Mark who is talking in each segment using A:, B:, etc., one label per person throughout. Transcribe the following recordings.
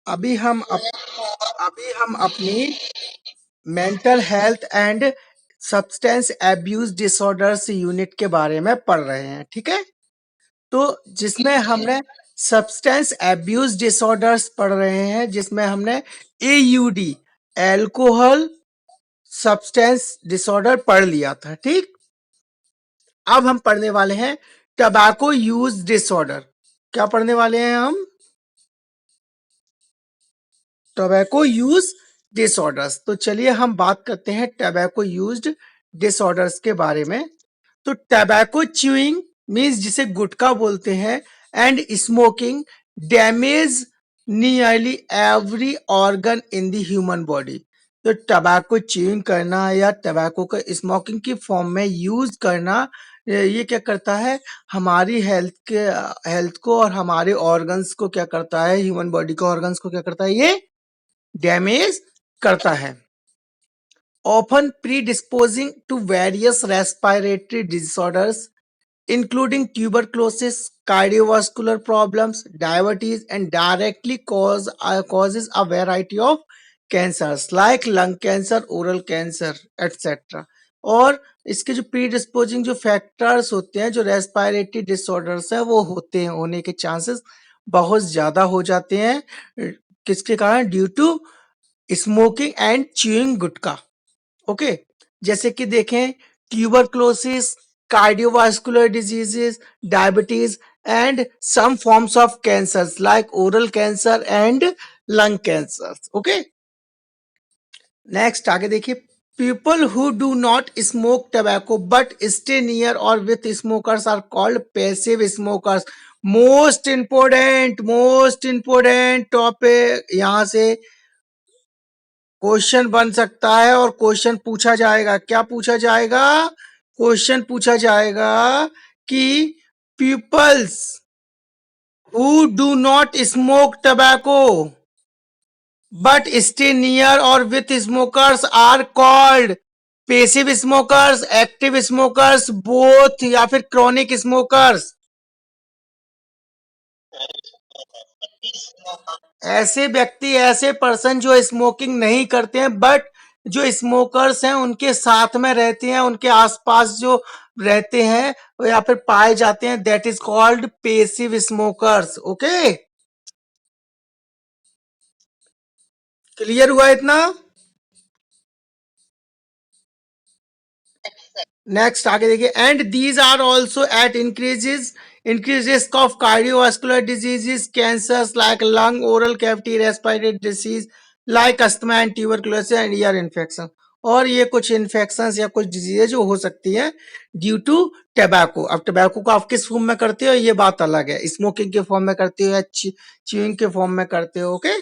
A: अभी हम अपनी mental health and substance abuse disorders unit के बारे में पढ़ रहे हैं, ठीक है। तो जिसमें हमने सब्सटेंस एब्यूज डिसऑर्डर्स पढ़ रहे हैं, जिसमें हमने एयूडी एल्कोहल सब्सटेंस डिसऑर्डर पढ़ लिया था, ठीक। अब हम पढ़ने वाले हैं टबैको यूज डिसऑर्डर। क्या पढ़ने वाले हैं हम? Tobacco use disorders. तो चलिए हम बात करते हैं टोबैको यूज्ड डिसऑर्डर्स के बारे में। तो टोबैको च्यूइंग मीन्स जिसे गुटखा बोलते हैं, and smoking damage nearly every organ in the human body. तो टोबैको च्यूइंग करना या टोबैको को स्मोकिंग की फॉर्म में यूज करना, ये क्या करता है, हमारी हेल्थ को और हमारे ऑर्गन्स को क्या करता है, ह्यूमन बॉडी के ऑर्गन्स को क्या करता है, ये डैमेज करता है। Often predisposing to various respiratory disorders including tuberculosis, cardiovascular problems, diabetes, and directly causes a variety of cancers like lung cancer, oral cancer, etc. और इसके जो प्रीडिस्पोजिंग जो फैक्टर्स होते हैं, जो रेस्पिरेटरी डिसऑर्डर्स है, वो होते हैं, होने के चांसेस बहुत ज्यादा हो जाते हैं। किसके कारण? Due to smoking and chewing gutkha. Okay, जैसे कि देखें tuberculosis, cardiovascular diseases, diabetes, and some forms of cancers like oral cancer and lung cancers. Okay, next आगे देखिए, people who do not smoke tobacco but stay near or with smokers are called passive smokers. Most important topic, यहां से question बन सकता है और question पूछा जाएगा। क्या पूछा जाएगा? क्वेश्चन पूछा जाएगा कि peoples who do not smoke tobacco but stay near और with smokers are called passive smokers, active smokers, both, या फिर क्रॉनिक स्मोकर्स। ऐसे व्यक्ति, ऐसे पर्सन जो स्मोकिंग नहीं करते हैं बट जो स्मोकर्स हैं उनके साथ में रहते हैं, उनके आसपास जो रहते हैं या फिर पाए जाते हैं, that is called passive smokers. Okay, clear हुआ इतना? नेक्स्ट आगे देखिए, and these are also at increase risk of cardiovascular diseases, cancers like lung, oral cavity, respiratory disease like asthma and tuberculosis and ear infection. और ये कुछ infection या कुछ diseases जो हो सकती है ड्यू टू टबैको। अब टबैको को आप किस फॉर्म में करते हो, ये बात अलग है, स्मोकिंग के फॉर्म में करते हो या च्यूइंग के फॉर्म में करते हो। ओके,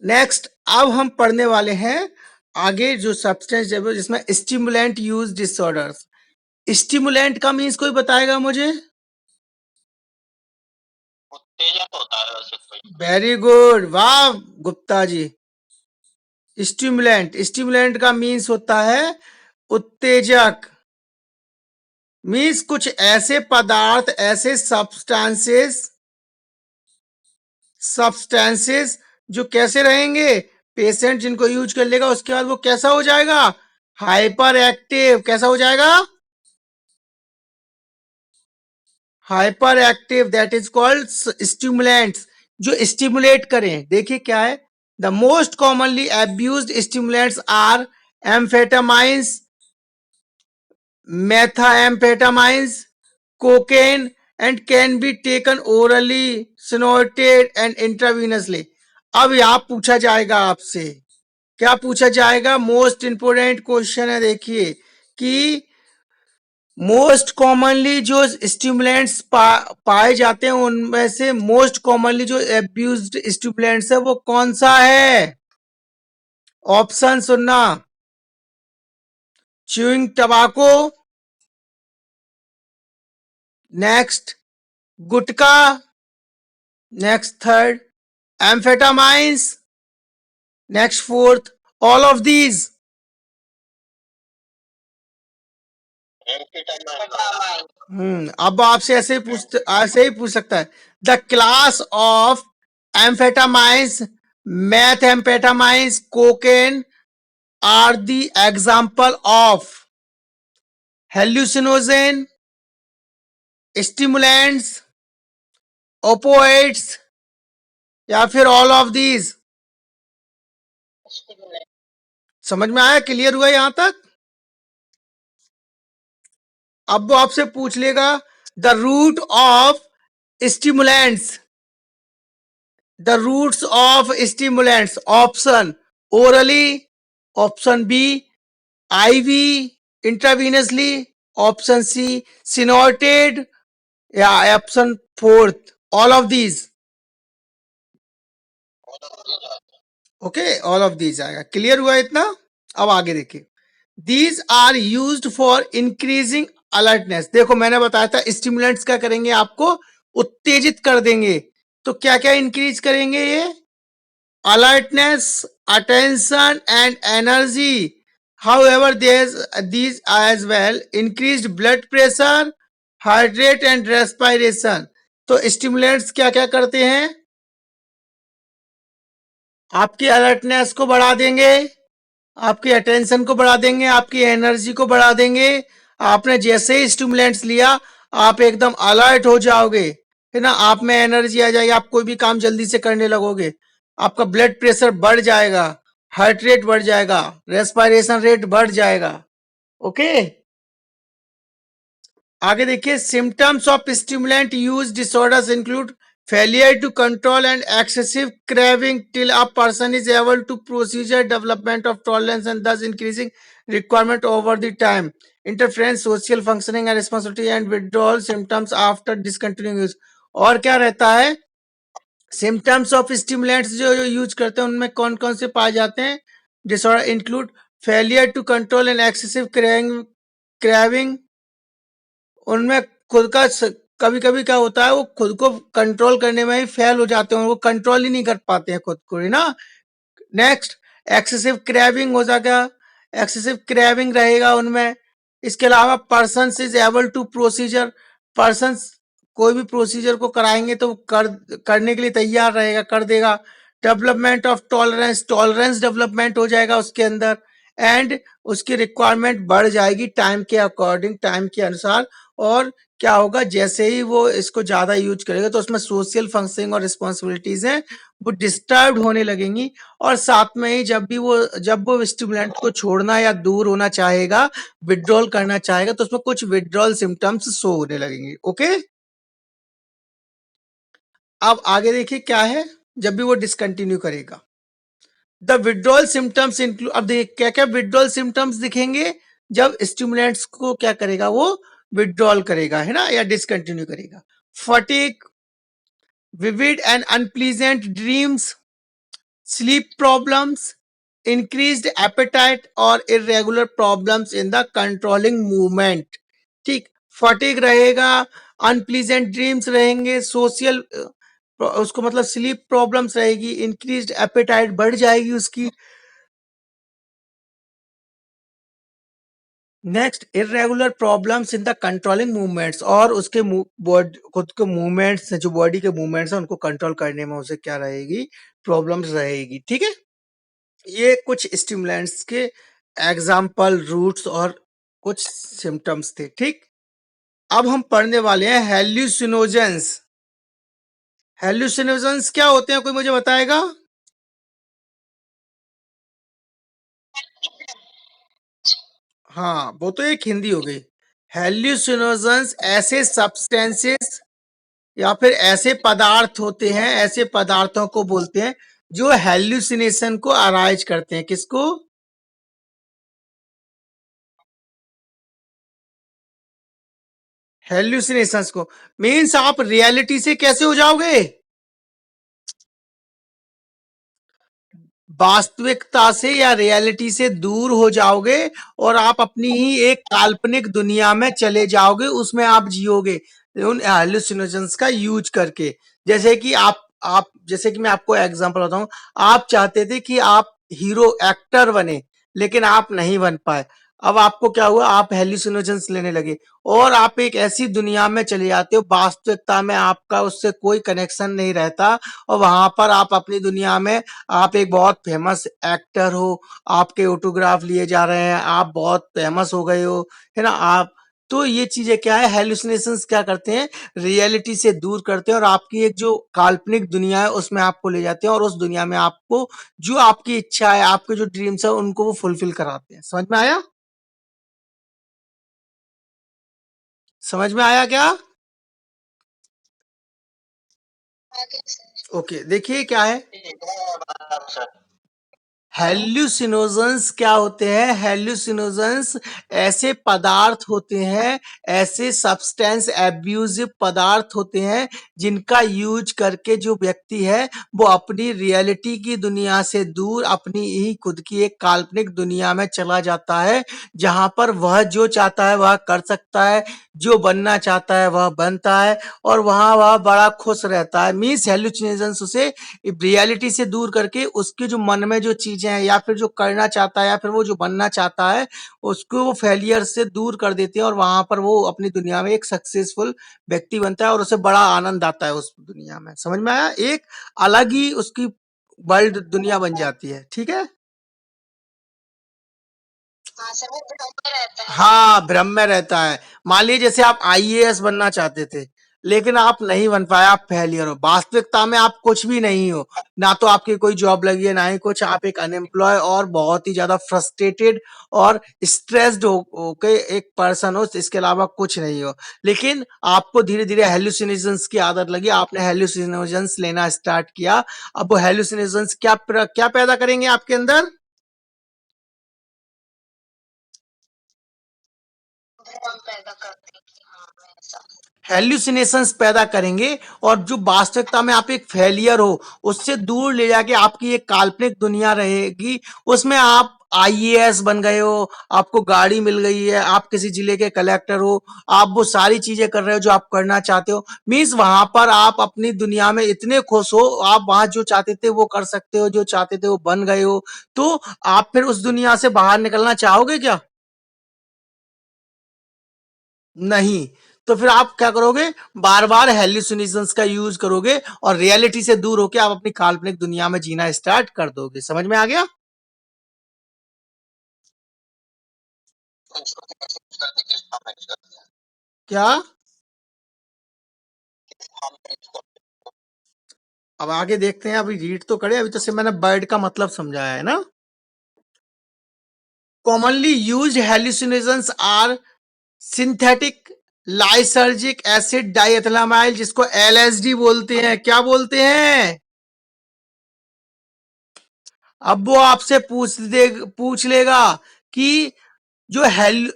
A: नेक्स्ट अब हम पढ़ने वाले हैं आगे जो सब्सटेंस जिसमें स्टिमुलेंट यूज डिसऑर्डर्स। स्टिमुलेंट का मीन्स कोई बताएगा मुझे? उत्तेजक होता है वैसे कोई। वेरी गुड, वाह गुप्ता जी। स्टिमुलेंट का मीन्स होता है उत्तेजक। मीन्स कुछ ऐसे पदार्थ, ऐसे सब्सटेंसेस जो कैसे रहेंगे, पेशेंट जिनको यूज कर लेगा उसके बाद वो कैसा हो जाएगा, हाइपर एक्टिव। कैसा हो जाएगा? Hyper active, that is called stimulants, जो स्टिमुलेट करें। देखिए क्या है, the most commonly abused stimulants are amphetamines, methamphetamines, cocaine, and can be taken orally, snorted and intravenously. अब यहाँ पूछा जाएगा आपसे, क्या पूछा जाएगा? मोस्ट इंपोर्टेंट क्वेश्चन है, देखिए कि मोस्ट कॉमनली जो स्टिमुलेंट्स पाए जाते हैं उनमें से मोस्ट कॉमनली जो एब्यूज्ड स्टिमुलेंट्स है वो कौन सा है? ऑप्शन सुनना, chewing tobacco, next gutka, next third amphetamines, next fourth all of these. अब आपसे ऐसे ही पूछ सकता है, the class of amphetamines, methamphetamines, cocaine are the example of hallucinogen, stimulants, opioids या फिर ऑल ऑफ दीज। समझ में आया? क्लियर हुआ यहां तक? अब वो आपसे पूछ लेगा the root of stimulants, the roots of stimulants. Option orally, option B IV intravenously, option C snorted, या option fourth all of these. Okay, all of these आएगा। क्लियर हुआ इतना? अब आगे देखिए, these are used for increasing alertness. देखो मैंने बताया था स्टिमुलेंट्स क्या करेंगे, आपको उत्तेजित कर देंगे। तो क्या क्या इंक्रीज करेंगे ये? alertness, attention and energy. However, there's these as well increased blood pressure, heart rate and respiration. तो स्टिमुलेंट्स क्या क्या करते हैं? आपकी अलर्टनेस को बढ़ा देंगे, आपकी अटेंशन को बढ़ा देंगे, आपकी एनर्जी को बढ़ा देंगे। आपने जैसे ही स्टिमुलेंट्स लिया आप एकदम अलर्ट हो जाओगे, है ना, आप में एनर्जी आ जाएगी, आप कोई भी काम जल्दी से करने लगोगे, आपका ब्लड प्रेशर बढ़ जाएगा, हार्ट रेट बढ़ जाएगा, रेस्पिरेशन रेट बढ़ जाएगा। ओके, आगे देखिए, symptoms of stimulant use disorders include failure to control and excessive craving till a person is able to procedure development of tolerance and thus increasing requirement over the time, interference social functioning and responsibility and withdrawal symptoms after discontinuing use। और क्या रहता है? Symptoms of stimulants जो use करते हैं उनमें कौन कौन से पाए जाते हैं? Disorder include failure to control and excessive craving, उनमें खुद का कभी कभी क्या होता है, वो खुद को कंट्रोल करने में ही फेल हो जाते हैं, वो कंट्रोल ही नहीं कर पाते हैं खुद को, है ना। नेक्स्ट, एक्सेसिव क्रेविंग हो जाएगा, एक्सेसिव क्रेविंग रहेगा उनमें। इसके अलावा person is able to procedure, person कोई भी प्रोसीजर को कराएंगे तो करने के लिए तैयार रहेगा, कर देगा। Development of tolerance, tolerance development हो जाएगा उसके अंदर, एंड उसकी रिक्वायरमेंट बढ़ जाएगी टाइम के अकॉर्डिंग, टाइम के अनुसार। और क्या होगा, जैसे ही वो इसको ज्यादा यूज करेगा तो उसमें सोशल फंक्शनिंग और रिस्पॉन्सिबिलिटीज हैं वो डिस्टर्ब होने लगेंगी। और साथ में ही जब वो स्टिमुलेंट को छोड़ना या दूर होना चाहेगा, विड्रॉल करना चाहेगा, तो उसमें कुछ विड्रॉल सिम्टम्स शो होने लगेंगे। ओके, अब आगे देखिए क्या है, जब भी वो डिसकंटिन्यू करेगा। द विड्रॉल सिम्टम्स इंक्लूड, अब देखिए क्या क्या विड्रॉल सिम्टम्स दिखेंगे जब स्टिमुलेंट्स को क्या करेगा, वो विड्रॉल करेगा, है ना, या डिसकंटिन्यू करेगा। Fatigue, vivid and unpleasant dreams, sleep problems, increased appetite और irregular problems in the controlling movement। ठीक, फटीग रहेगा, अनप्लीजेंट ड्रीम्स रहेंगे, सोशल उसको मतलब स्लीप प्रॉब्लम्स रहेगी, इंक्रीज्ड एपेटाइट बढ़ जाएगी उसकी। Next, irregular problems in the controlling movements, और उसके खुद के मूवमेंट्स, जो बॉडी के मूवमेंट्स हैं उनको कंट्रोल करने में उसे क्या रहेगी, प्रॉब्लम्स रहेगी। ठीक है, ये कुछ स्टिमुलेंट्स के एग्जाम्पल, रूट्स और कुछ सिम्टम्स थे। ठीक, अब हम पढ़ने वाले हैं हेल्यूसिनोजेंस। हेल्यूसिनोजेंस क्या होते हैं, कोई मुझे बताएगा? हाँ, वो तो एक हिंदी हो गई। हेल्यूसिनोजेंस ऐसे सब्सटेंसेस या फिर ऐसे पदार्थ होते हैं, ऐसे पदार्थों को बोलते हैं जो हेल्यूसिनेशन को अराइज करते हैं। किसको? हेल्यूसिनेशंस को। मीन्स आप रियलिटी से कैसे हो जाओगे? वास्तविकता से या रियलिटी से दूर हो जाओगे और आप अपनी ही एक काल्पनिक दुनिया में चले जाओगे, उसमें आप जियोगे उन हेल्यूसिनोजेंस का यूज करके। जैसे कि आप जैसे कि मैं आपको एग्जांपल बताऊं, आप चाहते थे कि आप हीरो एक्टर बने लेकिन आप नहीं बन पाए, अब आपको क्या हुआ, आप हेल्यूसिनोजेंस लेने लगे और आप एक ऐसी दुनिया में चले जाते हो, वास्तविकता में आपका उससे कोई कनेक्शन नहीं रहता और वहां पर आप अपनी दुनिया में, आप एक बहुत फेमस एक्टर हो, आपके ऑटोग्राफ लिए जा रहे हैं, आप बहुत फेमस हो गए हो, है ना आप। तो ये चीजें क्या है, हेल्यूसिनेशंस क्या करते हैं, रियलिटी से दूर करते हैं और आपकी एक जो काल्पनिक दुनिया है उसमें आपको ले जाते हैं और उस दुनिया में आपको जो आपकी इच्छा है, आपके जो ड्रीम्स है उनको वो फुलफिल कराते हैं। समझ में आया? समझ में आया क्या? ओके, देखिए क्या है, हेल्यूसिनोजेंस क्या होते हैं, हेल्यूसिनोजेंस ऐसे पदार्थ होते हैं, ऐसे सब्सटेंस एब्यूजिव पदार्थ होते हैं जिनका यूज करके जो व्यक्ति है वो अपनी रियलिटी की दुनिया से दूर अपनी ही खुद की एक काल्पनिक दुनिया में चला जाता है, जहां पर वह जो चाहता है वह कर सकता है, जो बनना चाहता है वह बनता है और वहां वह बड़ा खुश रहता है। मीन्स हेल्यूसिनेशंस उसे रियलिटी से दूर करके उसके जो मन में जो चीजें हैं या फिर जो करना चाहता है या फिर वो जो बनना चाहता है उसको वो फेलियर से दूर कर देते हैं और वहां पर वो अपनी दुनिया में एक सक्सेसफुल व्यक्ति बनता है और उसे बड़ा आनंद आता है उस दुनिया में। समझ में आया? एक अलग ही उसकी वर्ल्ड दुनिया बन जाती है। ठीक है, हाँ, भ्रम में रहता है। मान लीजिए जैसे आप आईएएस बनना चाहते थे, लेकिन आप नहीं बन पाए, आप फेलियर हो। वास्तविकता में आप कुछ भी नहीं हो, ना तो आपकी कोई जॉब लगी है, ना ही कुछ, आप एक अनएम्प्लॉय और बहुत ही ज्यादा फ्रस्ट्रेटेड और स्ट्रेस्ड होके एक पर्सन हो, इसके अलावा कुछ नहीं हो। लेकिन आपको धीरे धीरे हेल्यूसिनेशंस की आदत लगी, आपने हेल्यूसिनोजेंस लेना स्टार्ट किया। अब वो हेल्यूसिनेशंस क्या पैदा करेंगे आपके अंदर? हेल्यूसिनेशंस पैदा करेंगे और जो वास्तविकता में आप एक फेलियर हो उससे दूर ले जाके आपकी एक काल्पनिक दुनिया रहेगी, उसमें आप आईएएस बन गए हो, आपको गाड़ी मिल गई है, आप किसी जिले के कलेक्टर हो, आप वो सारी चीजें कर रहे हो जो आप करना चाहते हो। मीन्स वहां पर आप अपनी दुनिया में इतने खुश हो, आप वहां जो चाहते थे वो कर सकते हो, जो चाहते थे वो बन गए हो। तो आप फिर उस दुनिया से बाहर निकलना चाहोगे क्या? नहीं। तो फिर आप क्या करोगे, बार बार हेल्यूसिनेशंस का यूज करोगे और रियलिटी से दूर होकर आप अपनी काल्पनिक दुनिया में जीना स्टार्ट कर दोगे। समझ में आ गया? क्या? अब आगे देखते हैं, अभी रीड तो करे, अभी तो सिर्फ मैंने वर्ड का मतलब समझाया है ना। Commonly used hallucinations are synthetic lysergic acid diethylamide, जिसको एलएसडी बोलते हैं। क्या बोलते हैं? अब वो आपसे पूछ लेगा कि जो हेल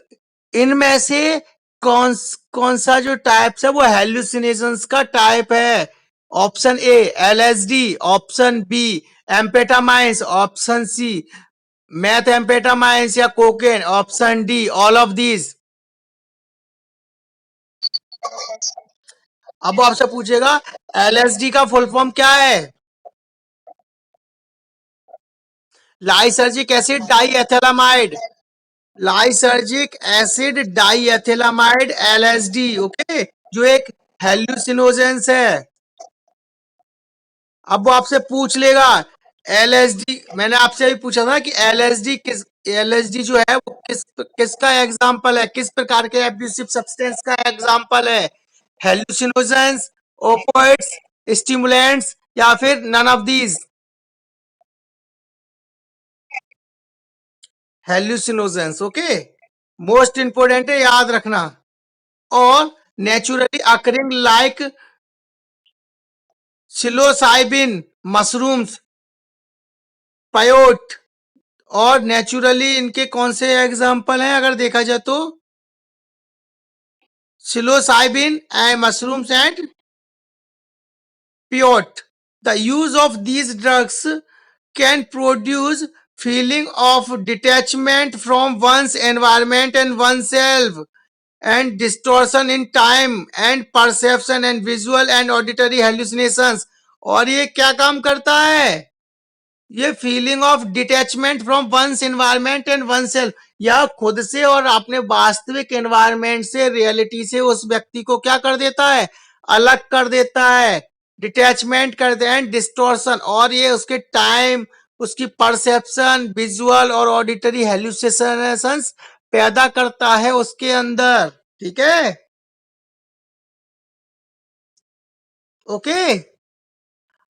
A: इनमें से कौन कौन सा जो टाइप्स है वो हेल्यूसिनेशंस का टाइप है। Option A LSD, option B amphetamines, option C meth amphetamines या cocaine, option D all of these. अब वो आपसे पूछेगा एलएसडी का फुल फॉर्म क्या है। Lysergic acid diethylamide, lysergic acid diethylamide LSD. Okay, जो एक हेल्यूसिनोजेंस है। अब वो आपसे पूछ लेगा एलएसडी, मैंने आपसे अभी पूछा था कि एलएसडी जो है वो किसका एग्जाम्पल है, किस प्रकार के एब्यूसिव सब्सटेंस का एग्जाम्पल है? हेल्यूसिनोजेंस, ओपिएट्स, स्टिमुलेंट्स या फिर none of these? Hallucinogens. Okay, most important है, याद रखना। और naturally occurring like psilocybin mushrooms, peyote. और नेचुरली इनके कौन से एग्जाम्पल हैं अगर देखा जाए तो? Psilocybin and mushrooms and peyote. The use of these drugs can produce feeling of detachment from one's environment and oneself and distortion in time and perception and visual and auditory hallucinations। और ये क्या काम करता है? ये feeling of detachment from one's environment and one self, या खुद से और अपने वास्तविक एनवायरमेंट से, रियलिटी से उस व्यक्ति को क्या कर देता है, अलग कर देता है, डिटैचमेंट कर दे, एंड डिस्टॉर्शन, और ये उसके टाइम, उसकी परसेप्शन, विजुअल और ऑडिटरी हेलुसिनेशंस पैदा करता है उसके अंदर। ठीक है, ओके।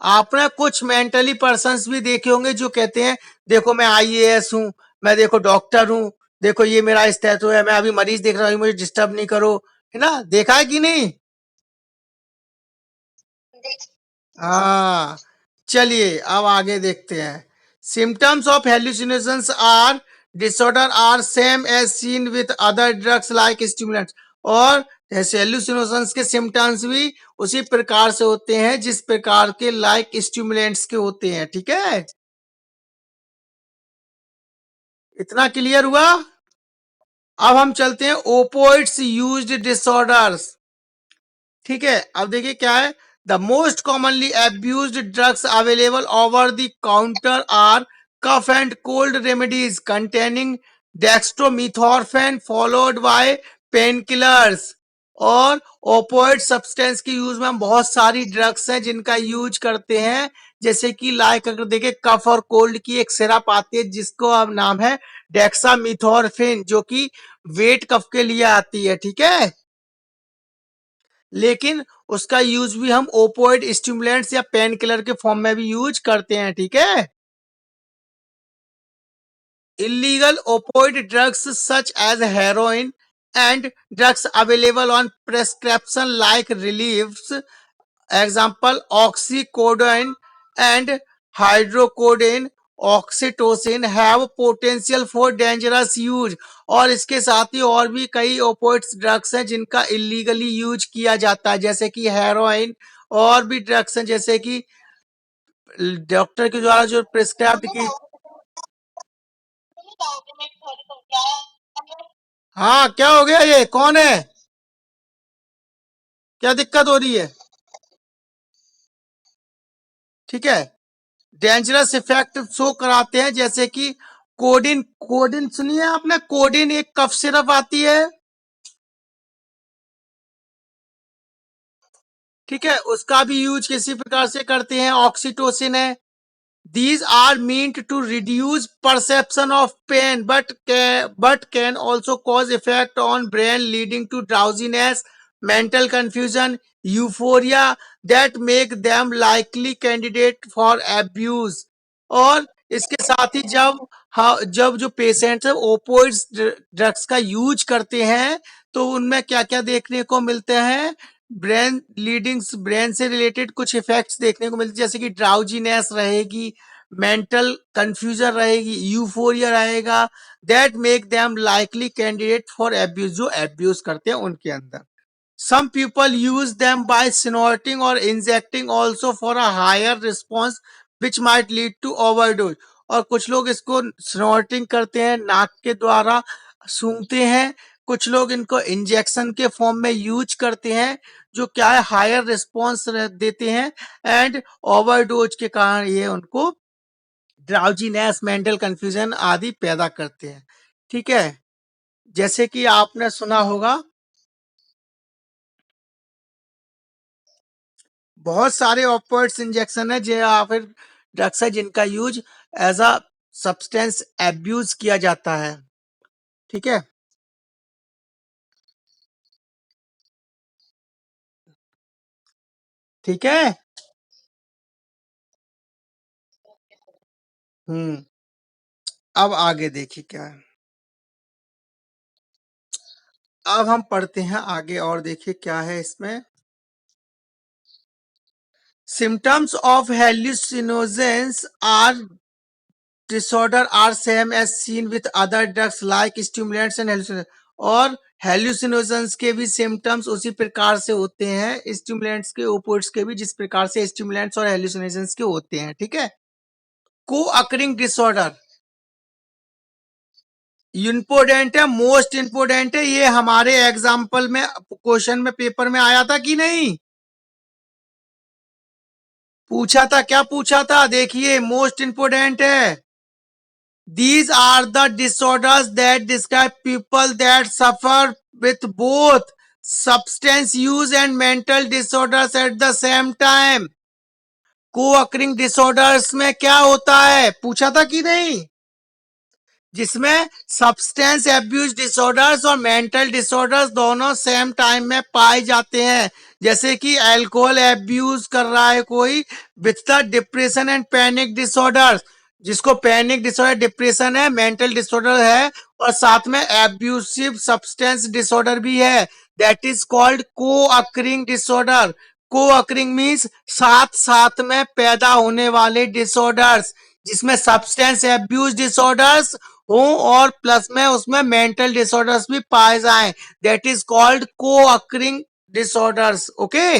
A: आपने कुछ मेंटली पर्सन्स भी देखे होंगे जो कहते हैं देखो मैं आईएएस हूं, मैं देखो डॉक्टर हूं, देखो ये मेरा स्टेटस है, मैं अभी मरीज देख रहा हूं, मुझे डिस्टर्ब नहीं करो, है ना, देखा है कि नहीं? हाँ, चलिए अब आगे देखते हैं। Symptoms of hallucinations are disorder are same as seen with other drugs like stimulants, और हेलुसिनेशंस के सिम्टम्स भी उसी प्रकार से होते हैं जिस प्रकार के लाइक स्टिमुलेंट्स के होते हैं। ठीक है, इतना क्लियर हुआ? अब हम चलते हैं ओपोइड्स यूज्ड डिसऑर्डर्स। ठीक है, अब देखिए क्या है। The most commonly abused drugs available over the counter are cough and cold remedies containing dextromethorphan followed by pain killers. और ओपोइड सब्सटेंस के यूज में हम बहुत सारी ड्रग्स हैं जिनका यूज करते हैं, जैसे कि लाइक अगर देखें कफ और कोल्ड की एक सिरप आती है जिसको अब नाम है डेक्सामिथॉर्फिन, जो कि वेट कफ के लिए आती है। ठीक है, लेकिन उसका यूज भी हम ओपोइड स्टिमुलेंट्स या पेन किलर के फॉर्म में भी यूज करते हैं। ठीक है, illegal opioid drugs such as heroin and drugs available on prescription like reliefs, example oxycodone and hydrocodone, oxytocin have potential for dangerous use. और इसके साथ ही और भी कई ओपोइड्स ड्रग्स हैं जिनका इलीगली यूज किया जाता है, जैसे कि हेरोइन, और भी ड्रग्स हैं जैसे कि डॉक्टर के द्वारा जो प्रिस्क्राइब की। हाँ, क्या हो गया, ये कौन है, क्या दिक्कत हो रही है? ठीक है, डेंजरस इफेक्ट शो कराते हैं, जैसे कि कोडिन, कोडिन सुनिए आपने, कोडिन एक कफ सिरप आती है। ठीक है, उसका भी यूज किसी प्रकार से करते हैं, ऑक्सीटोसिन है। These are meant to reduce perception of pain, but can also cause effect on brain, leading to drowsiness, mental confusion, euphoria that make them likely candidate for abuse। और इसके साथ ही जब, हाँ, जब जो पेशेंट्स है ओपोइड्स ड्रग्स का use करते हैं तो उनमें क्या क्या देखने को मिलते हैं, ब्रेन लीडिंग्स, ब्रेन से रिलेटेड कुछ इफेक्ट्स देखने को मिलते हैं, जैसे कि ड्राउजीनेस रहेगी, मेंटल कंफ्यूजन रहेगी, यूफोरिया रहेगा, that make them likely candidate for abuse, जो एब्यूज करते हैं उनके अंदर। Some people use them by snorting or injecting also for a higher response which might lead to overdose। और कुछ लोग इसको स्नॉर्टिंग करते हैं, नाक के द्वारा सूंघते हैं, कुछ लोग इनको इंजेक्शन के फॉर्म में यूज करते हैं जो क्या है हायर रिस्पॉन्स देते हैं, एंड ओवरडोज के कारण ये उनको ड्राउजीनेस, मेंटल कंफ्यूजन आदि पैदा करते हैं। ठीक है, जैसे कि आपने सुना होगा बहुत सारे ऑपर्ड्स इंजेक्शन है जो या फिर ड्रग्स है जिनका use as a substance abuse किया जाता है। ठीक है, ठीक है। हम्म, अब आगे देखिए क्या है। अब हम पढ़ते हैं आगे और देखिए क्या है इसमें। Symptoms of hallucinogens are disorder are same as seen with other drugs like stimulants and hallucinogens। और हेल्यूसिनोजेंस के भी सिम्टम्स उसी प्रकार से होते हैं स्टिमुलेंट्स के, ओपोइड्स के भी, जिस प्रकार से स्टिमुलेंट्स और हेल्यूसिनोजेंस के होते हैं। ठीक है, को अकरिंग डिसऑर्डर इम्पोर्टेंट है, मोस्ट इंपोर्टेंट है, ये हमारे एग्जाम्पल में क्वेश्चन में पेपर में आया था कि नहीं, पूछा था, क्या पूछा था, देखिए मोस्ट इंपोर्टेंट है। These are the disorders that describe people that suffer with both substance use and mental disorders at the same time. Co-occurring disorders में क्या होता है, पूछा था कि नहीं, जिसमें सब्सटेंस एब्यूज डिसऑर्डर्स और मेंटल डिसऑर्डर्स दोनों सेम टाइम में पाए जाते हैं। जैसे कि अल्कोहल एब्यूज कर रहा है कोई with the depression and panic disorders, जिसको पैनिक डिसऑर्डर, डिप्रेशन है, मेंटल डिसऑर्डर है, और साथ में एब्यूसिव सब्सटेंस डिसऑर्डर भी है, that is called co-occurring disorder. Co-occurring means साथ साथ में पैदा होने वाले डिसऑर्डर्स, जिसमें सब्सटेंस एब्यूज डिसऑर्डर्स हो और प्लस में उसमें मेंटल डिसऑर्डर्स भी पाए जाएं, that is called co-occurring disorders. Okay,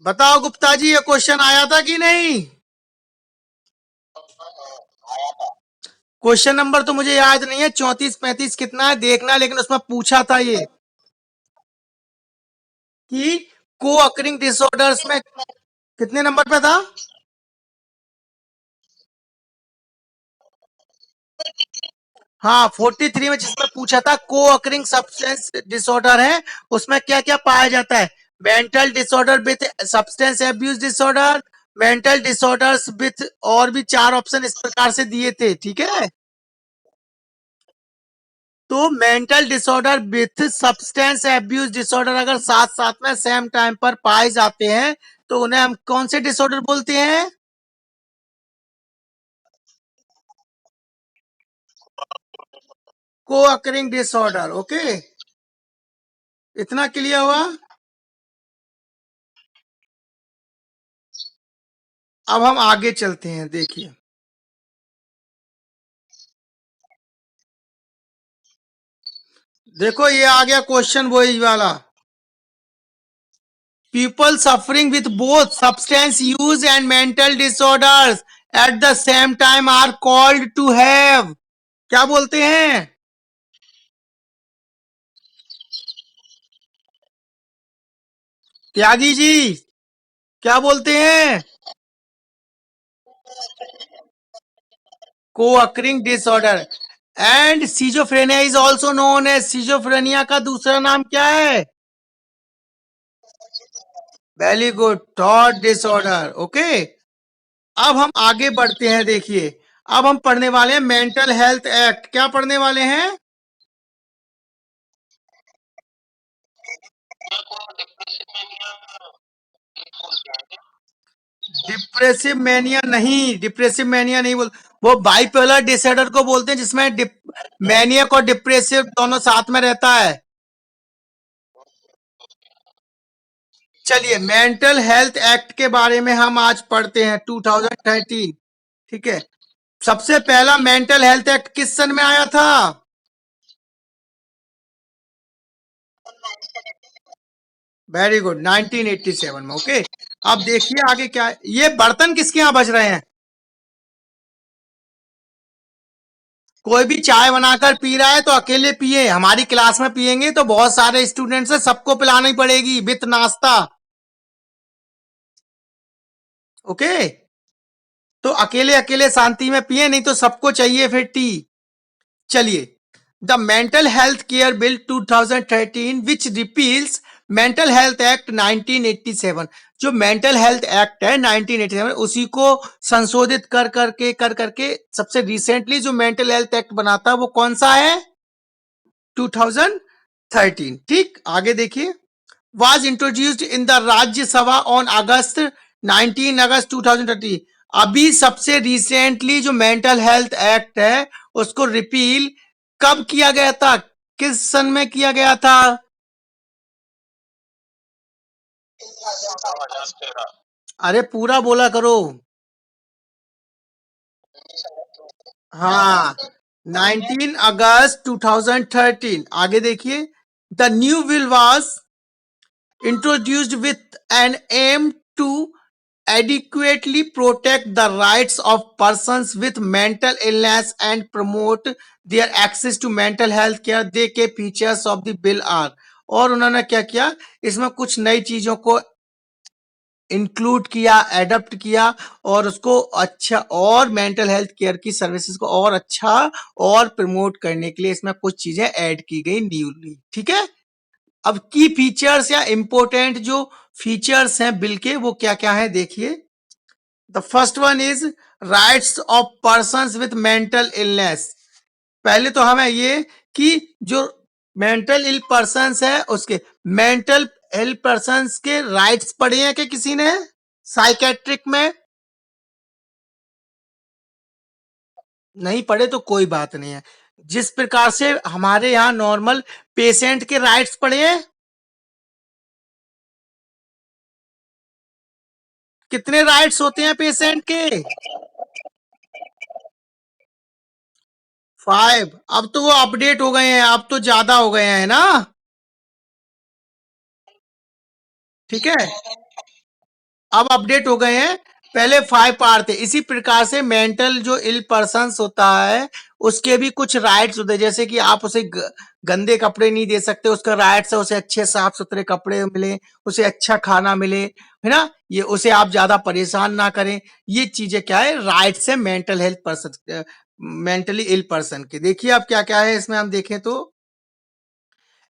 A: बताओ गुप्ता जी, ये क्वेश्चन आया था कि नहीं? क्वेश्चन नंबर तो मुझे याद नहीं है, 34-35 कितना है देखना, लेकिन उसमें पूछा था ये कि को-अकरिंग डिसऑर्डर्स में कितने नंबर पे था? हाँ, 43 में, जिसमें पूछा था को-अकरिंग सब्सटेंस डिसऑर्डर है, उसमें क्या क्या पाया जाता है, mental disorder with substance abuse disorder, mental disorders with, और भी 4 ऑप्शन इस प्रकार से दिए थे, ठीक है। तो mental disorder with substance abuse disorder अगर साथ साथ में सेम टाइम पर पाए जाते हैं तो उन्हें हम कौन से डिसऑर्डर बोलते हैं? Co-occurring disorder. ओके, इतना क्लियर हुआ। अब हम आगे चलते हैं, देखिए देखो ये आ गया क्वेश्चन वही वाला, people suffering with both substance use and mental disorders at the same time are called to have, क्या बोलते हैं? त्यागी जी, क्या बोलते हैं? Co-occurring disorder. And schizophrenia is also known as, schizophrenia का दूसरा नाम क्या है? Very good, thought disorder. Okay, अब हम आगे बढ़ते हैं, देखिए अब हम पढ़ने वाले हैं मेंटल हेल्थ एक्ट। क्या पढ़ने वाले हैं? डिप्रेसिव मैनिया नहीं, डिप्रेसिव मैनिया नहीं बोल, वो बाइपोलर डिसऑर्डर को बोलते हैं, जिसमें मैनियक और डिप्रेसिव दोनों साथ में रहता है। चलिए, मेंटल हेल्थ एक्ट के बारे में हम आज पढ़ते हैं, 2013, ठीक है। सबसे पहला मेंटल हेल्थ एक्ट किस सन में आया था? वेरी गुड, 1987 में। ओके, अब देखिए आगे क्या है। ये बर्तन किसके यहाँ बज रहे हैं? कोई भी चाय बनाकर पी रहा है तो अकेले पिए, हमारी क्लास में पिएंगे तो बहुत सारे स्टूडेंट्स है, सबको पिलानी पड़ेगी विथ नाश्ता। ओके, तो अकेले अकेले शांति में पिए, नहीं तो सबको चाहिए फिर टी। चलिए, the mental health care bill 2013 which repeals mental health act 1987, जो मेंटल हेल्थ एक्ट है 1987 उसी को संशोधित कर करके सबसे रिसेंटली जो मेंटल हेल्थ एक्ट बना था वो कौन सा है? 2013। ठीक, आगे देखिए, was introduced in the राज्य सभा on अगस्त 19 अगस्त 2030। अभी सबसे रिसेंटली जो मेंटल हेल्थ एक्ट है उसको रिपील कब किया गया था, किस सन में किया गया था? अरे पूरा बोला करो। हाँ, 19 अगस्त 2013। आगे देखिए, the new bill was introduced with an aim to adequately protect the rights of persons with mental illness and promote their access to mental health care। The key features of the bill are, और उन्होंने क्या किया, इसमें कुछ नई चीजों को include किया, एडप्ट किया और उसको अच्छा और मेंटल हेल्थ केयर की सर्विसेज को और अच्छा और प्रमोट करने के लिए इसमें कुछ चीजें ऐड की गई न्यूली। ठीक है, अब की फीचर्स या इंपॉर्टेंट जो फीचर्स हैं बिल के वो क्या क्या है देखिए। The first one is rights of persons with mental illness. पहले तो हमें ये कि जो मेंटल इल पर्संस है उसके मेंटल इल पर्संस के राइट्स पढ़े हैं कि किसी ने साइकेट्रिक में? नहीं पढ़े तो कोई बात नहीं है। जिस प्रकार से हमारे यहाँ नॉर्मल पेशेंट के राइट्स पढ़े हैं, कितने राइट्स होते हैं पेशेंट के? 5। अब तो वो अपडेट हो गए हैं, अब तो ज्यादा हो गए हैं ना। ठीक है, अब अपडेट हो गए हैं, पहले 5 पार थे। इसी प्रकार से मेंटल जो इल पर्सन होता है उसके भी कुछ राइट्स होते हैं, जैसे कि आप उसे गंदे कपड़े नहीं दे सकते, उसका राइट्स है उसे अच्छे साफ सुथरे कपड़े मिले, उसे अच्छा खाना मिले, है ना, ये उसे आप ज्यादा परेशान ना करें। ये चीजें क्या है, राइट्स है mental health person, mentally ill person के। देखिए अब क्या क्या है इसमें हम देखें तो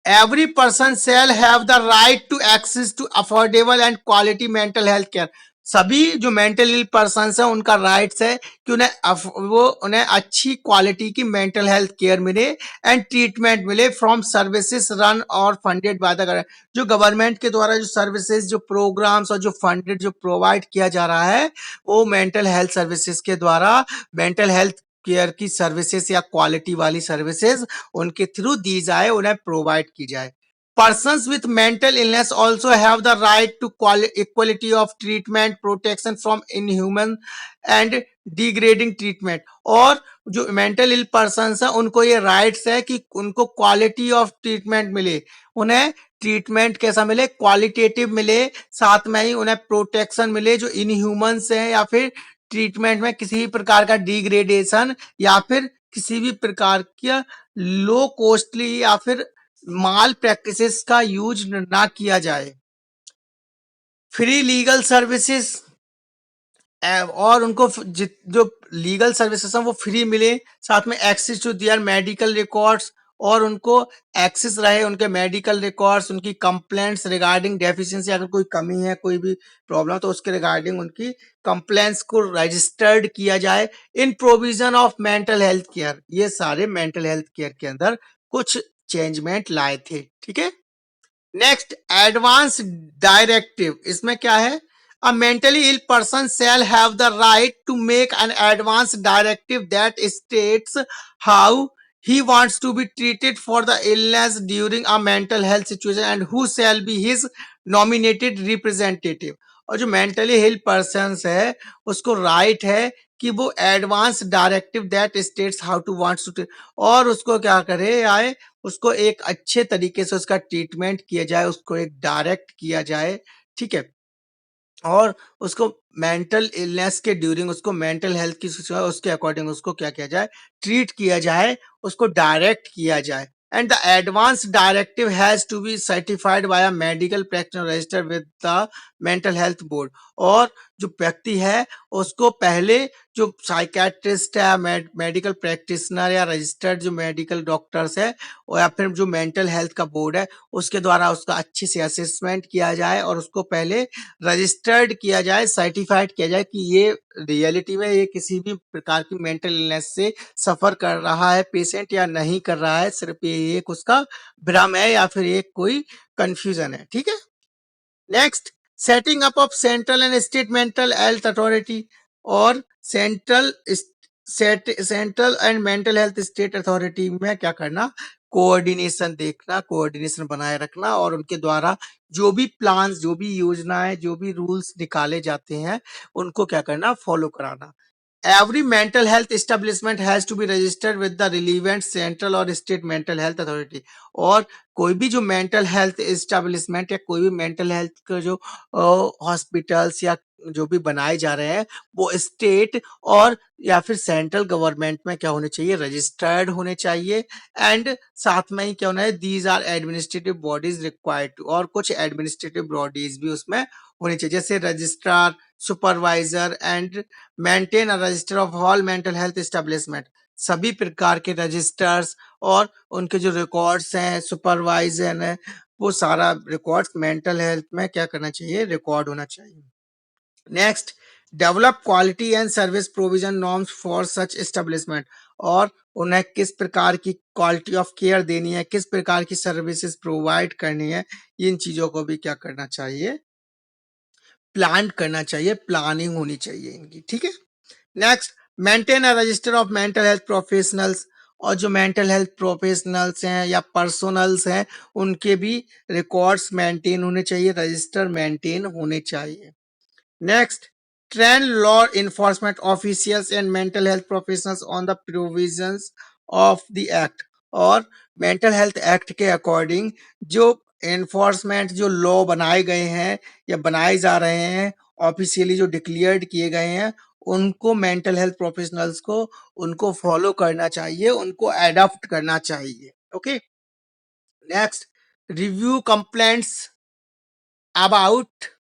A: every person shall have the right to access to affordable and quality mental health care। सभी जो मेंटल इल पर्सन है उनका राइट्स है कि उन्हें अच्छी क्वालिटी की मेंटल हेल्थ केयर मिले एंड ट्रीटमेंट मिले फ्रॉम सर्विसेज रन और फंडेड बाय द गवर्नमेंट। जो गवर्नमेंट के द्वारा जो सर्विसेज, जो प्रोग्राम्स और जो फंडेड जो प्रोवाइड किया जा रहा है वो मेंटल हेल्थ सर्विसेज के द्वारा मेंटल हेल्थ केयर की सर्विसेज या क्वालिटी वाली सर्विसेज उनके थ्रू दी जाए, उन्हें प्रोवाइड की जाए। Persons with mental illness also have the right to equality of treatment, protection from inhuman and degrading treatment। और जो मेंटल इल पर्सन है उनको ये राइट्स है कि उनको क्वालिटी ऑफ ट्रीटमेंट मिले, उन्हें ट्रीटमेंट कैसा मिले, क्वालिटेटिव मिले, साथ में ही उन्हें प्रोटेक्शन मिले जो इनह्यूमन्स है या फिर ट्रीटमेंट में किसी भी प्रकार का डिग्रेडेशन या फिर किसी भी प्रकार का लो कॉस्टली या फिर माल प्रैक्टिसेस का यूज ना किया जाए। फ्री लीगल सर्विसेज, और उनको जो लीगल सर्विसेज हैं वो फ्री मिले, साथ में access to their medical records, और उनको एक्सेस रहे उनके मेडिकल रिकॉर्ड्स, उनकी कंप्लेंट्स रिगार्डिंग डेफिशिएंसी, अगर कोई कमी है कोई भी प्रॉब्लम तो उसके रिगार्डिंग उनकी कंप्लेंट्स को रजिस्टर्ड किया जाए इन provision of mental health care. ये सारे मेंटल हेल्थ केयर के अंदर कुछ चेंजमेंट लाए थे। ठीक है, नेक्स्ट एडवांस डायरेक्टिव, इसमें क्या है, a mentally ill person shall have the right to make an advance directive that states how he wants to be treated for the illness during a mental health situation and who shall be his nominated representative। और जो mentally ill person है उसको right है कि वो advance directive that states how to wants to, और उसको क्या करे आए, उसको एक अच्छे तरीके से उसका ट्रीटमेंट किया जाए, उसको एक डायरेक्ट किया जाए। ठीक है, और उसको मेंटल इलनेस के ड्यूरिंग उसको मेंटल हेल्थ की उसके अकॉर्डिंग उसको क्या किया जाए, ट्रीट किया जाए, उसको डायरेक्ट किया जाए। And the advance directive has to be certified by a medical practitioner registered with the mental health board. और जो व्यक्ति है उसको पहले जो साइकेट्रिस्ट है, मेडिकल प्रैक्टिशनर या रजिस्टर्ड जो मेडिकल डॉक्टर्स है या फिर जो मेंटल हेल्थ का बोर्ड है उसके द्वारा उसका अच्छे से असेसमेंट किया जाए और उसको पहले रजिस्टर्ड किया जाए, सर्टिफाइड किया जाए कि ये रियलिटी में ये किसी भी प्रकार की मेंटल इलनेस से सफर कर रहा है पेशेंट या नहीं कर रहा है, सिर्फ ये एक उसका भ्रम है या फिर एक कोई कंफ्यूजन है। ठीक है, next setting up of central and state mental health authority, और central and mental health state authority में क्या करना, कोऑर्डिनेशन देखना, कोऑर्डिनेशन बनाए रखना, और उनके द्वारा जो भी प्लान्स, जो भी योजनाएं, जो भी रूल्स निकाले जाते हैं उनको क्या करना, फॉलो कराना। Every mental health establishment has to be registered with the relevant central और state mental health authority। और कोई भी जो मेंटल हेल्थ एस्टेब्लिशमेंट या कोई भी मेंटल हेल्थ का जो हॉस्पिटल्स या जो भी बनाए जा रहे हैं वो स्टेट और या फिर सेंट्रल गवर्नमेंट में क्या होने चाहिए, रजिस्टर्ड होने चाहिए। एंड साथ में ही क्या होना है, these are administrative bodies required to, और कुछ एडमिनिस्ट्रेटिव बॉडीज भी उसमें होनी चाहिए, जैसे registrar, supervisor and maintain a register of all mental health establishment. सभी प्रकार के रजिस्टर्स और उनके जो रिकॉर्ड्स हैं, सुपरवाइजन है, वो सारा रिकॉर्ड्स मेंटल हेल्थ में क्या करना चाहिए, रिकॉर्ड होना चाहिए। Next, develop quality and service provision norms for such establishment. और उन्हें किस प्रकार की क्वालिटी ऑफ केयर देनी है, किस प्रकार की सर्विसेज प्रोवाइड करनी है, इन चीजों को भी क्या करना चाहिए, प्लान करना चाहिए, प्लानिंग होनी चाहिए इनकी। ठीक है। Next, maintain a register of mental health professionals. और जो मेंटल हेल्थ प्रोफेशनल्स हैं या पर्सनल्स हैं उनके भी रिकॉर्ड्स मेंटेन होने चाहिए, रजिस्टर मेंटेन होने चाहिए। Next, train law enforcement officials and mental health professionals on the provisions of the act। और मेंटल हेल्थ एक्ट के अकॉर्डिंग जो एनफोर्समेंट जो लॉ बनाए गए हैं या बनाए जा रहे हैं, ऑफिशियली जो डिक्लेयर्ड किए गए हैं, उनको मेंटल हेल्थ प्रोफेशनल्स को उनको फॉलो करना चाहिए, उनको एडॉप्ट करना चाहिए। Okay. Next, review complaints about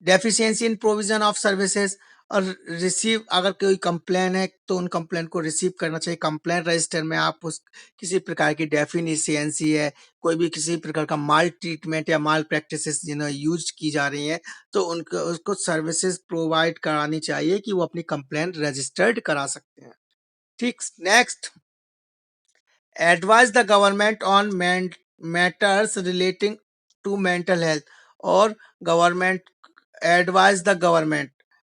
A: deficiency in provision of services. और रिसीव, अगर कोई कंप्लेन है तो उन कंप्लेन को रिसीव करना चाहिए। कंप्लेन रजिस्टर में आप उस किसी प्रकार की डेफिशिएंसी है, कोई भी किसी प्रकार का माल ट्रीटमेंट या माल प्रैक्टिसेस जिन्हें यूज की जा रही हैं, तो उनको उसको सर्विसेज प्रोवाइड करानी चाहिए कि वो अपनी कंप्लेन रजिस्टर्ड करा सकते हैं। ठीक। Next, advise the government on matters relating to mental health. और गवर्नमेंट, एडवाइज द गवर्नमेंट,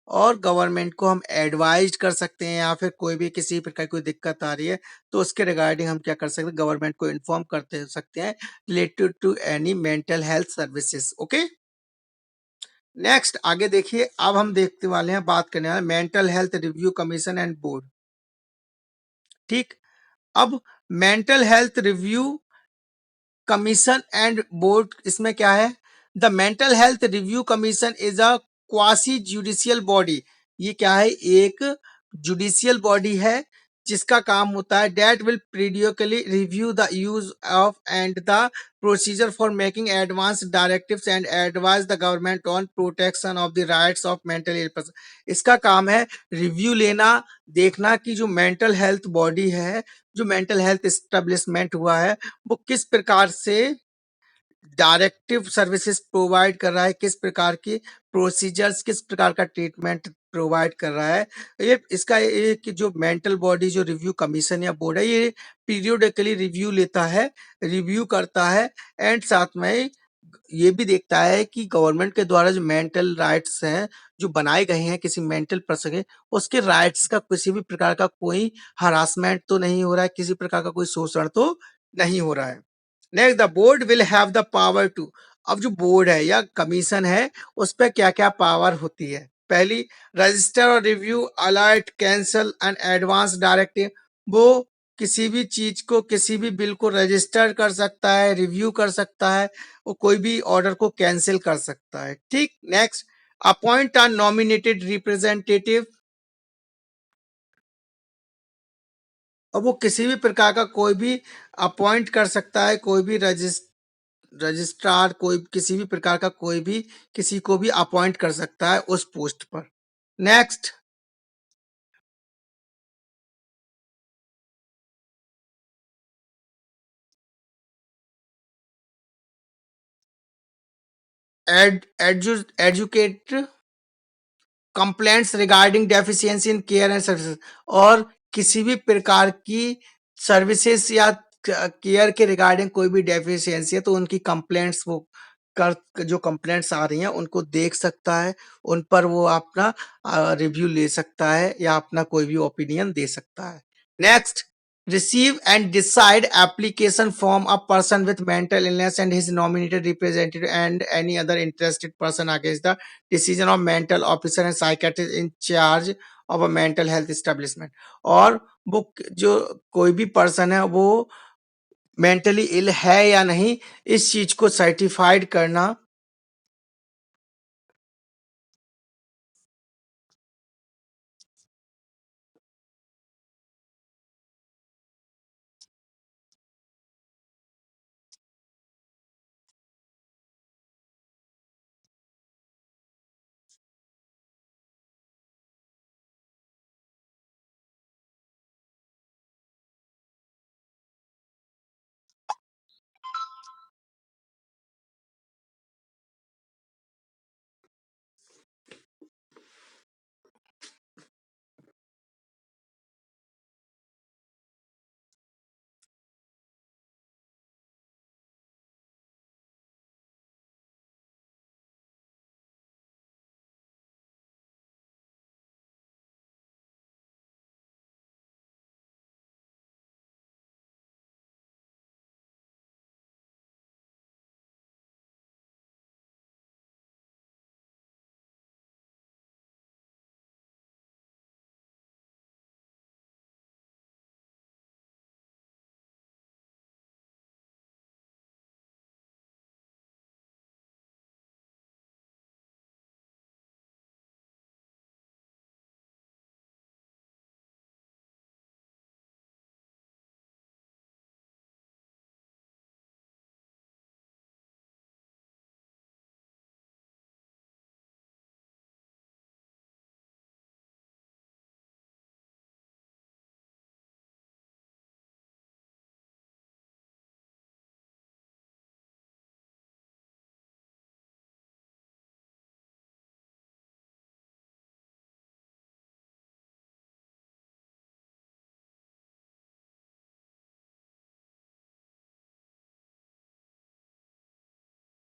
A: और गवर्नमेंट को हम एडवाइज कर सकते हैं, या फिर कोई भी किसी प्रकार की कोई दिक्कत आ रही है तो उसके रिगार्डिंग हम क्या कर सकते हैं, गवर्नमेंट को इन्फॉर्म करते सकते हैं related to any mental health services. Okay. Next, आगे देखिए, अब हम देखते वाले हैं, बात करने वाले mental health review commission and board. ठीक। अब mental health review commission and board, इसमें क्या है, the mental health review commission is a quasi judicial body. ये क्या है, एक जुडिशियल बॉडी है जिसका काम होता है that will periodically review the use of and the procedure for making advance directives and advise the government on protection of the rights of mental ill person. इसका काम है रिव्यू लेना, देखना कि जो मेंटल हेल्थ बॉडी है, जो mental health establishment हुआ है, वो किस प्रकार से डायरेक्टिव सर्विसेज प्रोवाइड कर रहा है, किस प्रकार की प्रोसीजर्स, किस प्रकार का ट्रीटमेंट प्रोवाइड कर रहा है। ये इसका एक जो मेंटल बॉडी जो रिव्यू कमीशन या बोर्ड है, ये पीरियोडिकली रिव्यू लेता है, रिव्यू करता है, एंड साथ में ये भी देखता है कि गवर्नमेंट के द्वारा जो मेंटल राइट्स हैं जो बनाए गए हैं किसी मेंटल पर्सन के, उसके राइट्स का किसी भी प्रकार का कोई हरासमेंट तो नहीं हो रहा है, किसी प्रकार का कोई शोषण तो नहीं हो रहा है। Next, the board will have the power to. अब जो बोर्ड है या कमीशन है उस पर क्या क्या पावर होती है। पहली, रजिस्टर और review alert cancel and advance directive. वो किसी भी चीज को, किसी भी बिल को रजिस्टर कर सकता है, रिव्यू कर सकता है, वो कोई भी ऑर्डर को कैंसिल कर सकता है। ठीक। Next, appoint a nominated representative. अब वो किसी भी प्रकार का कोई भी अपॉइंट कर सकता है, कोई भी रजिस्ट्रार, कोई किसी भी प्रकार का कोई भी किसी को भी अपॉइंट कर सकता है उस पोस्ट पर। Next, educate complaints regarding deficiency in care and services. और किसी भी प्रकार की सर्विसेज या केयर के रिगार्डिंग कोई भी डेफिशिएंसी है तो उनकी कंप्लेंट्स वो कर, जो कंप्लेंट्स आ रही हैं उनको देख सकता है, उन पर वो अपना रिव्यू ले सकता है या अपना कोई भी ओपिनियन दे सकता है। Next, receive and decide application from a person with mental illness and his nominated representative and any other interested person against the decision of mental officer and psychiatrist in charge of a mental health establishment। और वो जो कोई भी person है वो mentally ill है या नहीं इस चीज को सर्टिफाइड करना।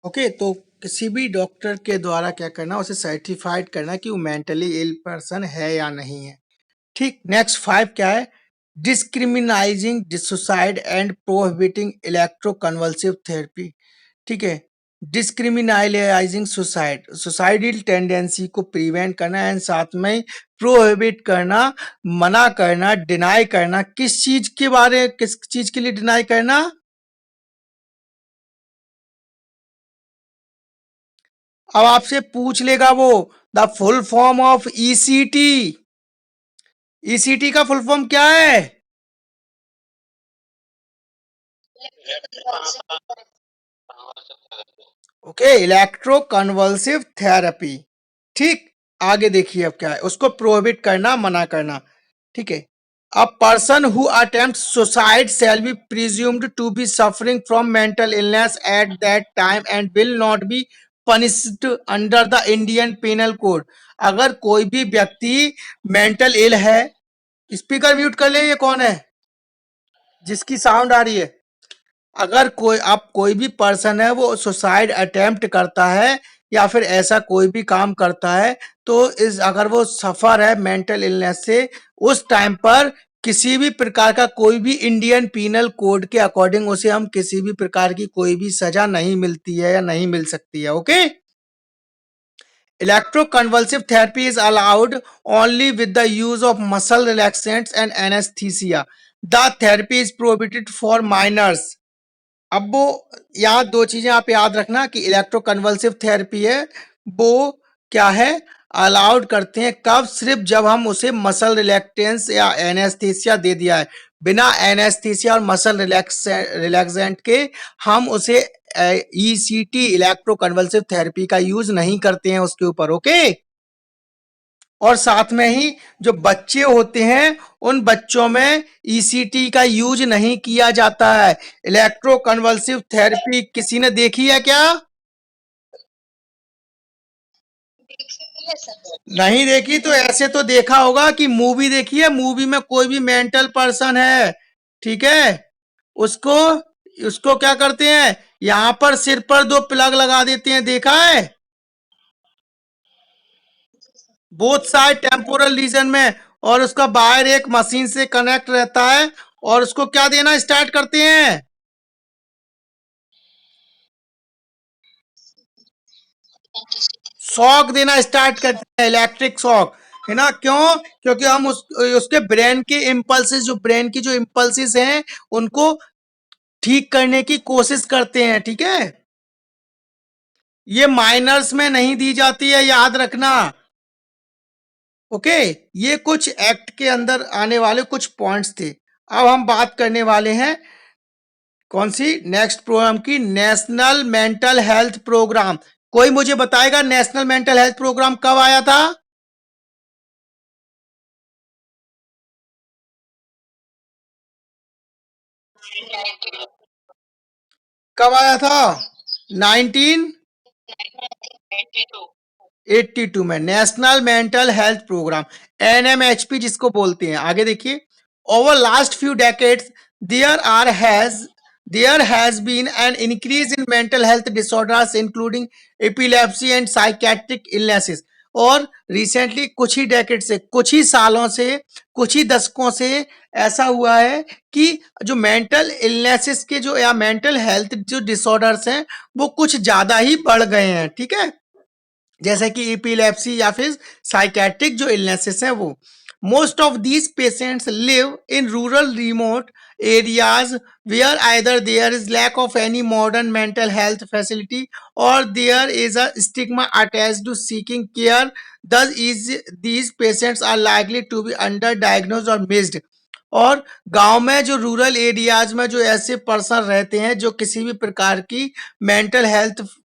A: ओके, तो किसी भी डॉक्टर के द्वारा क्या करना, उसे सर्टिफाइड करना कि वो मेंटली इल पर्सन है या नहीं है। ठीक, नेक्स्ट 5 क्या है? डिस्क्रिमिनाइजिंग suicide and prohibiting electroconvulsive therapy. ठीक है, डिस्क्रिमिनाइलाइजिंग सुसाइड, सुसाइडल टेंडेंसी को प्रिवेंट करना एंड साथ में प्रोहिबिट करना, मना करना, डिनाई करना। किस चीज के बारे, किस चीज के लिए डिनाई करना? अब आपसे पूछ लेगा वो the full form of ECT. ECT का फुल फॉर्म क्या है? Okay, electro convulsive therapy. ठीक, आगे देखिए अब क्या है, उसको प्रोहिबिट करना, मना करना। ठीक है, a person who attempt suicide shall be presumed to be suffering from mental illness at that time and will not be punished under the Indian Penal Code. अगर कोई भी व्यक्ति मेंटल इल है, स्पीकर म्यूट कर ले, ये कौन है जिसकी साउंड आ रही है? अगर कोई, आप कोई भी पर्सन है वो सुसाइड अटेम्प्ट करता है या फिर ऐसा कोई भी काम करता है, तो इस अगर वो सफर है मेंटल इलनेस से, उस टाइम पर किसी भी प्रकार का कोई भी इंडियन पीनल कोड के अकॉर्डिंग उसे हम किसी भी प्रकार की कोई भी सजा नहीं मिलती है या नहीं मिल सकती है। Okay, electroconvulsive therapy is allowed only with the use of muscle relaxants and anesthesia. The therapy is prohibited for minors. अब वो यहाँ दो चीजें आप याद रखना कि इलेक्ट्रोकन्वल्सिव थेरेपी है वो क्या है, अलाउड करते हैं कब? सिर्फ जब हम उसे मसल रिलैक्टेंस या एनेस्थीसिया दे दिया है। बिना एनेस्थीसिया और मसल रिलैक्सेंट के हम उसे ईसीटी इलेक्ट्रोकन्वल्सिव थेरेपी का यूज नहीं करते हैं उसके ऊपर। ओके, और साथ में ही जो बच्चे होते हैं उन बच्चों में ईसीटी का यूज नहीं किया जाता है। इलेक्ट्रोकन्वल्सिव थेरेपी किसी ने देखी है क्या? नहीं देखी तो ऐसे तो देखा होगा कि मूवी देखी है, मूवी में कोई भी मेंटल पर्सन है, ठीक है, उसको उसको क्या करते हैं, यहाँ पर सिर पर दो प्लग लगा देते हैं, देखा है? बोथ साइड टेम्पोरल रीजन में, और उसका बाहर एक मशीन से कनेक्ट रहता है और उसको क्या देना स्टार्ट करते हैं, शॉक देना स्टार्ट करते हैं, इलेक्ट्रिक शॉक, है ना। क्यों? क्योंकि हम उसके ब्रेन के इम्पल्सिस, जो ब्रेन की जो इम्पल्सिस हैं उनको ठीक करने की कोशिश करते हैं, ठीक है। ये माइनर्स में नहीं दी जाती है, याद रखना। ओके, ये कुछ एक्ट के अंदर आने वाले कुछ पॉइंट्स थे। अब हम बात करने वाले हैं कौन सी, नेक्स्ट प्रोग्राम की, नेशनल मेंटल हेल्थ प्रोग्राम। कोई मुझे बताएगा नेशनल मेंटल हेल्थ प्रोग्राम कब आया था? कब आया था? 1982 में, National mental health Programme, NMHP जिसको बोलते हैं। आगे देखिए, over last few decades there has been an increase in mental health disorders including epilepsy and psychiatric illnesses. और रिसेंटली कुछ ही डेकेड से, कुछ ही सालों से, कुछ ही दशकों से ऐसा हुआ है कि जो मेंटल इलनेसेस के जो या मेंटल हेल्थ जो डिसऑर्डर्स हैं वो कुछ ज्यादा ही बढ़ गए हैं, ठीक है। जैसे कि एपिलेप्सी या फिर साइकेट्रिक जो इलनेसेस हैं वो। Most of these patients live in rural remote areas where either there is lack of any modern mental health facility or there is a stigma attached to seeking care. Thus is these patients are likely to be underdiagnosed or missed. और गांव में जो rural areas में जो ऐसे person रहते हैं जो किसी भी प्रकार की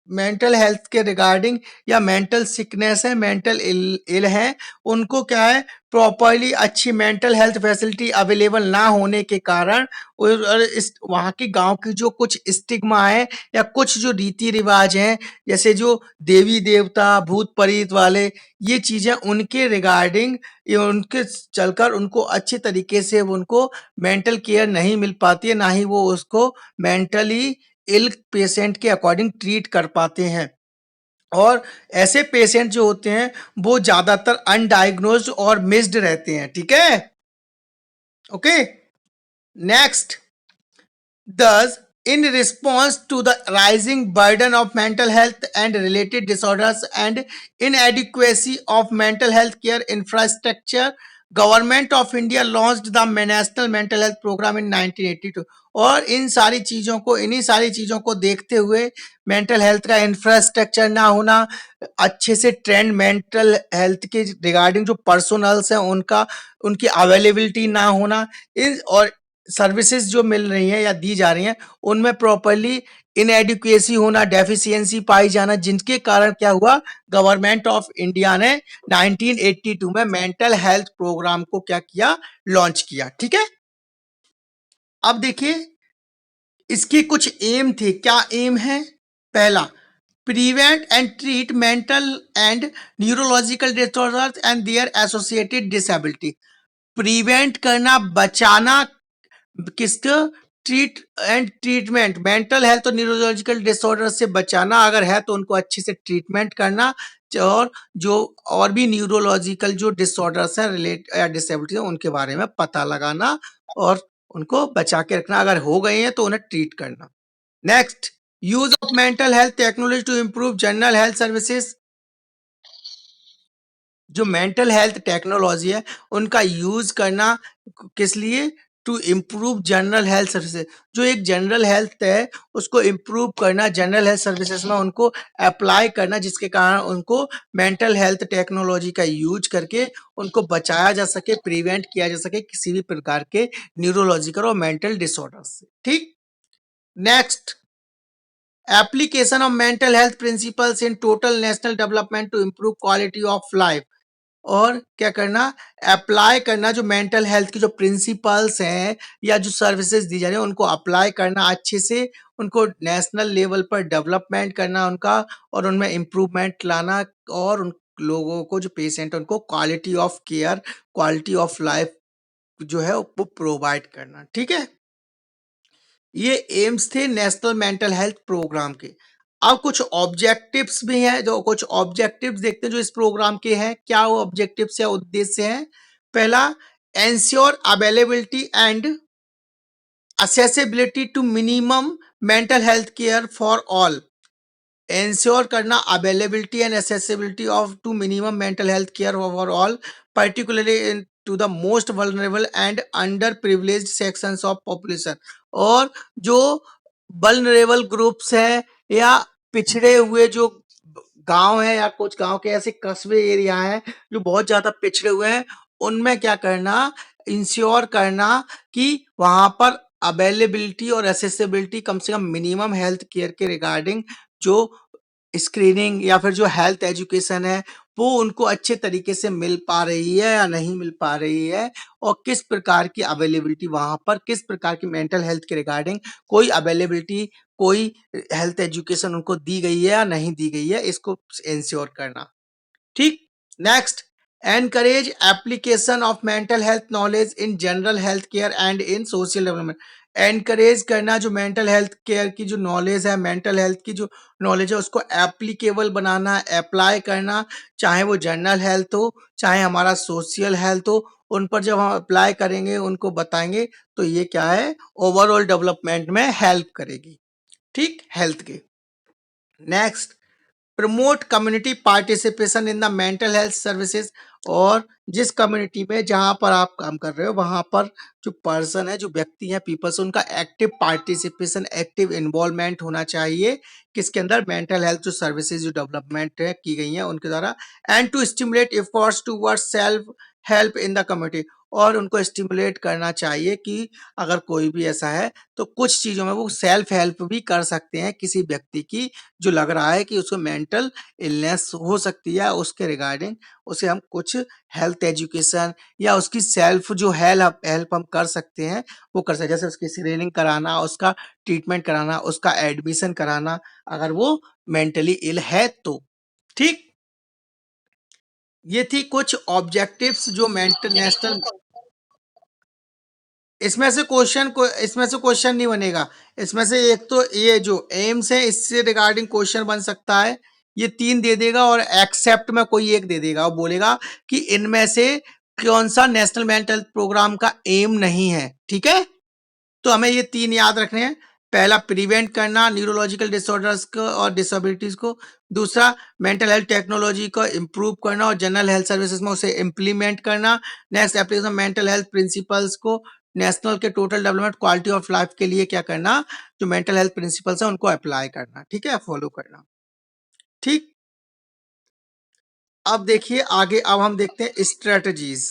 A: मेंटल हेल्थ के रिगार्डिंग या मेंटल सिकनेस है, मेंटल इल है, उनको क्या है, प्रॉपरली अच्छी मेंटल हेल्थ फैसिलिटी अवेलेबल ना होने के कारण और इस वहाँ की गांव की जो कुछ स्टिग्मा है या कुछ जो रीति रिवाज हैं, जैसे जो देवी देवता भूत प्रेत वाले, ये चीजें उनके रिगार्डिंग, ये उनके चलकर उनको अच्छे तरीके से उनको मेंटल केयर नहीं मिल पाती है, ना ही वो उसको मेंटली इल पेशेंट के अकॉर्डिंग ट्रीट कर पाते हैं। और ऐसे पेशेंट जो होते हैं वो ज्यादातर अनडायग्नोज्ड और मिस्ड रहते हैं, ठीक है। Okay, next, thus in response to the rising burden of mental health and related disorders and inadequacy of mental health care infrastructure, government of India launched the national mental health programme in 1982। और इन सारी चीजों को, इन्हीं सारी चीजों को देखते हुए, मेंटल हेल्थ का इंफ्रास्ट्रक्चर ना होना, अच्छे से ट्रेंड मेंटल हेल्थ के रिगार्डिंग जो पर्सनल्स हैं उनका, उनकी अवेलेबिलिटी ना होना, इस और सर्विसेज जो मिल रही हैं या दी जा रही हैं उनमें प्रॉपरली इनएडिक्वेसी होना, डेफिशिएंसी पाई जाना, जिनके कारण क्या हुआ, गवर्नमेंट ऑफ इंडिया ने 1982 में मेंटल हेल्थ प्रोग्राम को क्या किया, लॉन्च किया, ठीक है। अब देखिए इसके कुछ एम थे। क्या एम है? पहला, prevent and treat mental and neurological disorders and their associated disability. Prevent करना, बचाना किसका, ट्रीटमेंट, मेंटल हेल्थ और न्यूरोलॉजिकल डिसऑर्डर से बचाना, अगर है तो उनको अच्छे से ट्रीटमेंट करना, और जो और भी न्यूरोलॉजिकल जो डिसऑर्डर्स हैं रिलेट या डिसेबिलिटी उनके बारे में पता लगाना और उनको बचा के रखना, अगर हो गए हैं तो उन्हें ट्रीट करना। Next, use of mental health technology to improve general health services. जो मेंटल हेल्थ टेक्नोलॉजी है उनका यूज करना किस लिए, to improve general health services. जो एक जनरल हेल्थ है उसको इम्प्रूव करना, जनरल हेल्थ सर्विसेज में उनको अप्लाई करना, जिसके कारण उनको मेंटल हेल्थ टेक्नोलॉजी का यूज करके उनको बचाया जा सके, प्रिवेंट किया जा सके किसी भी प्रकार के न्यूरोलॉजिकल और मेंटल डिसऑर्डर से, ठीक। Next, application of mental health principles in total national development to improve quality of life. और क्या करना, अप्लाई करना जो मेंटल हेल्थ की जो प्रिंसिपल्स हैं या जो सर्विसेज दी जा रही है उनको अप्लाई करना अच्छे से, उनको नेशनल लेवल पर डेवलपमेंट करना उनका, और उनमें इम्प्रूवमेंट लाना, और उन लोगों को जो पेशेंट है उनको quality of care, quality of life जो है वो प्रोवाइड करना, ठीक है। ये एम्स थे नेशनल मेंटल हेल्थ प्रोग्राम के। अब कुछ ऑब्जेक्टिव्स भी हैं, जो कुछ ऑब्जेक्टिव्स देखते हैं जो इस प्रोग्राम के हैं। क्या वो ऑब्जेक्टिव्स या उद्देश्य हैं? पहला, ensure availability and accessibility to minimum mental health care for all, ensure करना availability and accessibility of to minimum mental health care for all, particularly in to the most vulnerable and underprivileged sections of population। और जो vulnerable groups है या पिछड़े हुए जो गांव है या कुछ गांव के ऐसे कस्बे एरिया है जो बहुत ज्यादा पिछड़े हुए हैं, उनमें क्या करना, इंश्योर करना कि वहां पर अवेलेबिलिटी और एसेसिबिलिटी कम से कम मिनिमम हेल्थ केयर के रिगार्डिंग जो स्क्रीनिंग या फिर जो हेल्थ एजुकेशन है वो उनको अच्छे तरीके से मिल पा रही है या नहीं मिल पा रही है, और किस प्रकार की अवेलेबिलिटी वहां पर, किस प्रकार की मेंटल हेल्थ के रिगार्डिंग कोई अवेलेबिलिटी, कोई हेल्थ एजुकेशन उनको दी गई है या नहीं दी गई है, इसको इंश्योर करना। ठीक। Next, encourage application of mental health knowledge in general health care and in social development. Encourage करना जो मेंटल हेल्थ केयर की जो नॉलेज है, मेंटल हेल्थ की जो नॉलेज है उसको एप्लीकेबल बनाना, अप्लाई करना, चाहे वो जनरल हेल्थ हो चाहे हमारा सोशल हेल्थ हो, उन पर जब हम अप्लाई करेंगे, उनको बताएंगे, तो ये क्या है, ओवरऑल डेवलपमेंट में हेल्प करेगी। ठीक, हेल्थ के। Next, promote community participation in the mental health services. और जिस कम्युनिटी में जहां पर आप काम कर रहे हो वहां पर जो पर्सन है, जो व्यक्ति है, पीपल्स, उनका एक्टिव पार्टिसिपेशन, एक्टिव इन्वॉल्वमेंट होना चाहिए किसके अंदर, मेंटल हेल्थ जो सर्विसेज जो डेवलपमेंट है की गई है उनके द्वारा। And to stimulate efforts towards self help in the community. और उनको स्टिमुलेट करना चाहिए कि अगर कोई भी ऐसा है तो कुछ चीजों में वो सेल्फ हेल्प भी कर सकते हैं किसी व्यक्ति की जो लग रहा है कि उसको मेंटल इलनेस हो सकती है, उसके रिगार्डिंग उसे हम कुछ हेल्थ एजुकेशन या उसकी सेल्फ जो हेल्प हेल्प हम कर सकते हैं वो कर सकते हैं, जैसे उसकी स्क्रीनिंग कराना, उसका ट्रीटमेंट कराना, उसका एडमिशन कराना अगर वो मेंटली इल है तो। ठीक, ये थी कुछ ऑब्जेक्टिव्स जो मेंटल नेशनल, इसमें से क्वेश्चन नहीं बनेगा। इसमें से एक तो ये जो एम्स है इससे रिगार्डिंग क्वेश्चन बन सकता है, ये 3 दे देगा और एक्सेप्ट में कोई एक दे देगा और बोलेगा कि इनमें से कौन सा नेशनल मेंटल प्रोग्राम का एम नहीं है। ठीक है, तो हमें ये 3 याद रखने हैं। पहला, प्रिवेंट करना न्यूरोलॉजिकल डिसऑर्डर्स को और डिसेबिलिटीज को। दूसरा, मेंटल हेल्थ टेक्नोलॉजी को इम्प्रूव करना और जनरल हेल्थ सर्विसेज में उसे इम्प्लीमेंट करना। Next, application mental health principles को नेशनल के total development quality of life के लिए क्या करना, जो मेंटल हेल्थ प्रिंसिपल्स है उनको अप्लाई करना। ठीक है, फॉलो करना। ठीक, अब देखिए आगे, अब हम देखते हैं स्ट्रेटजीज।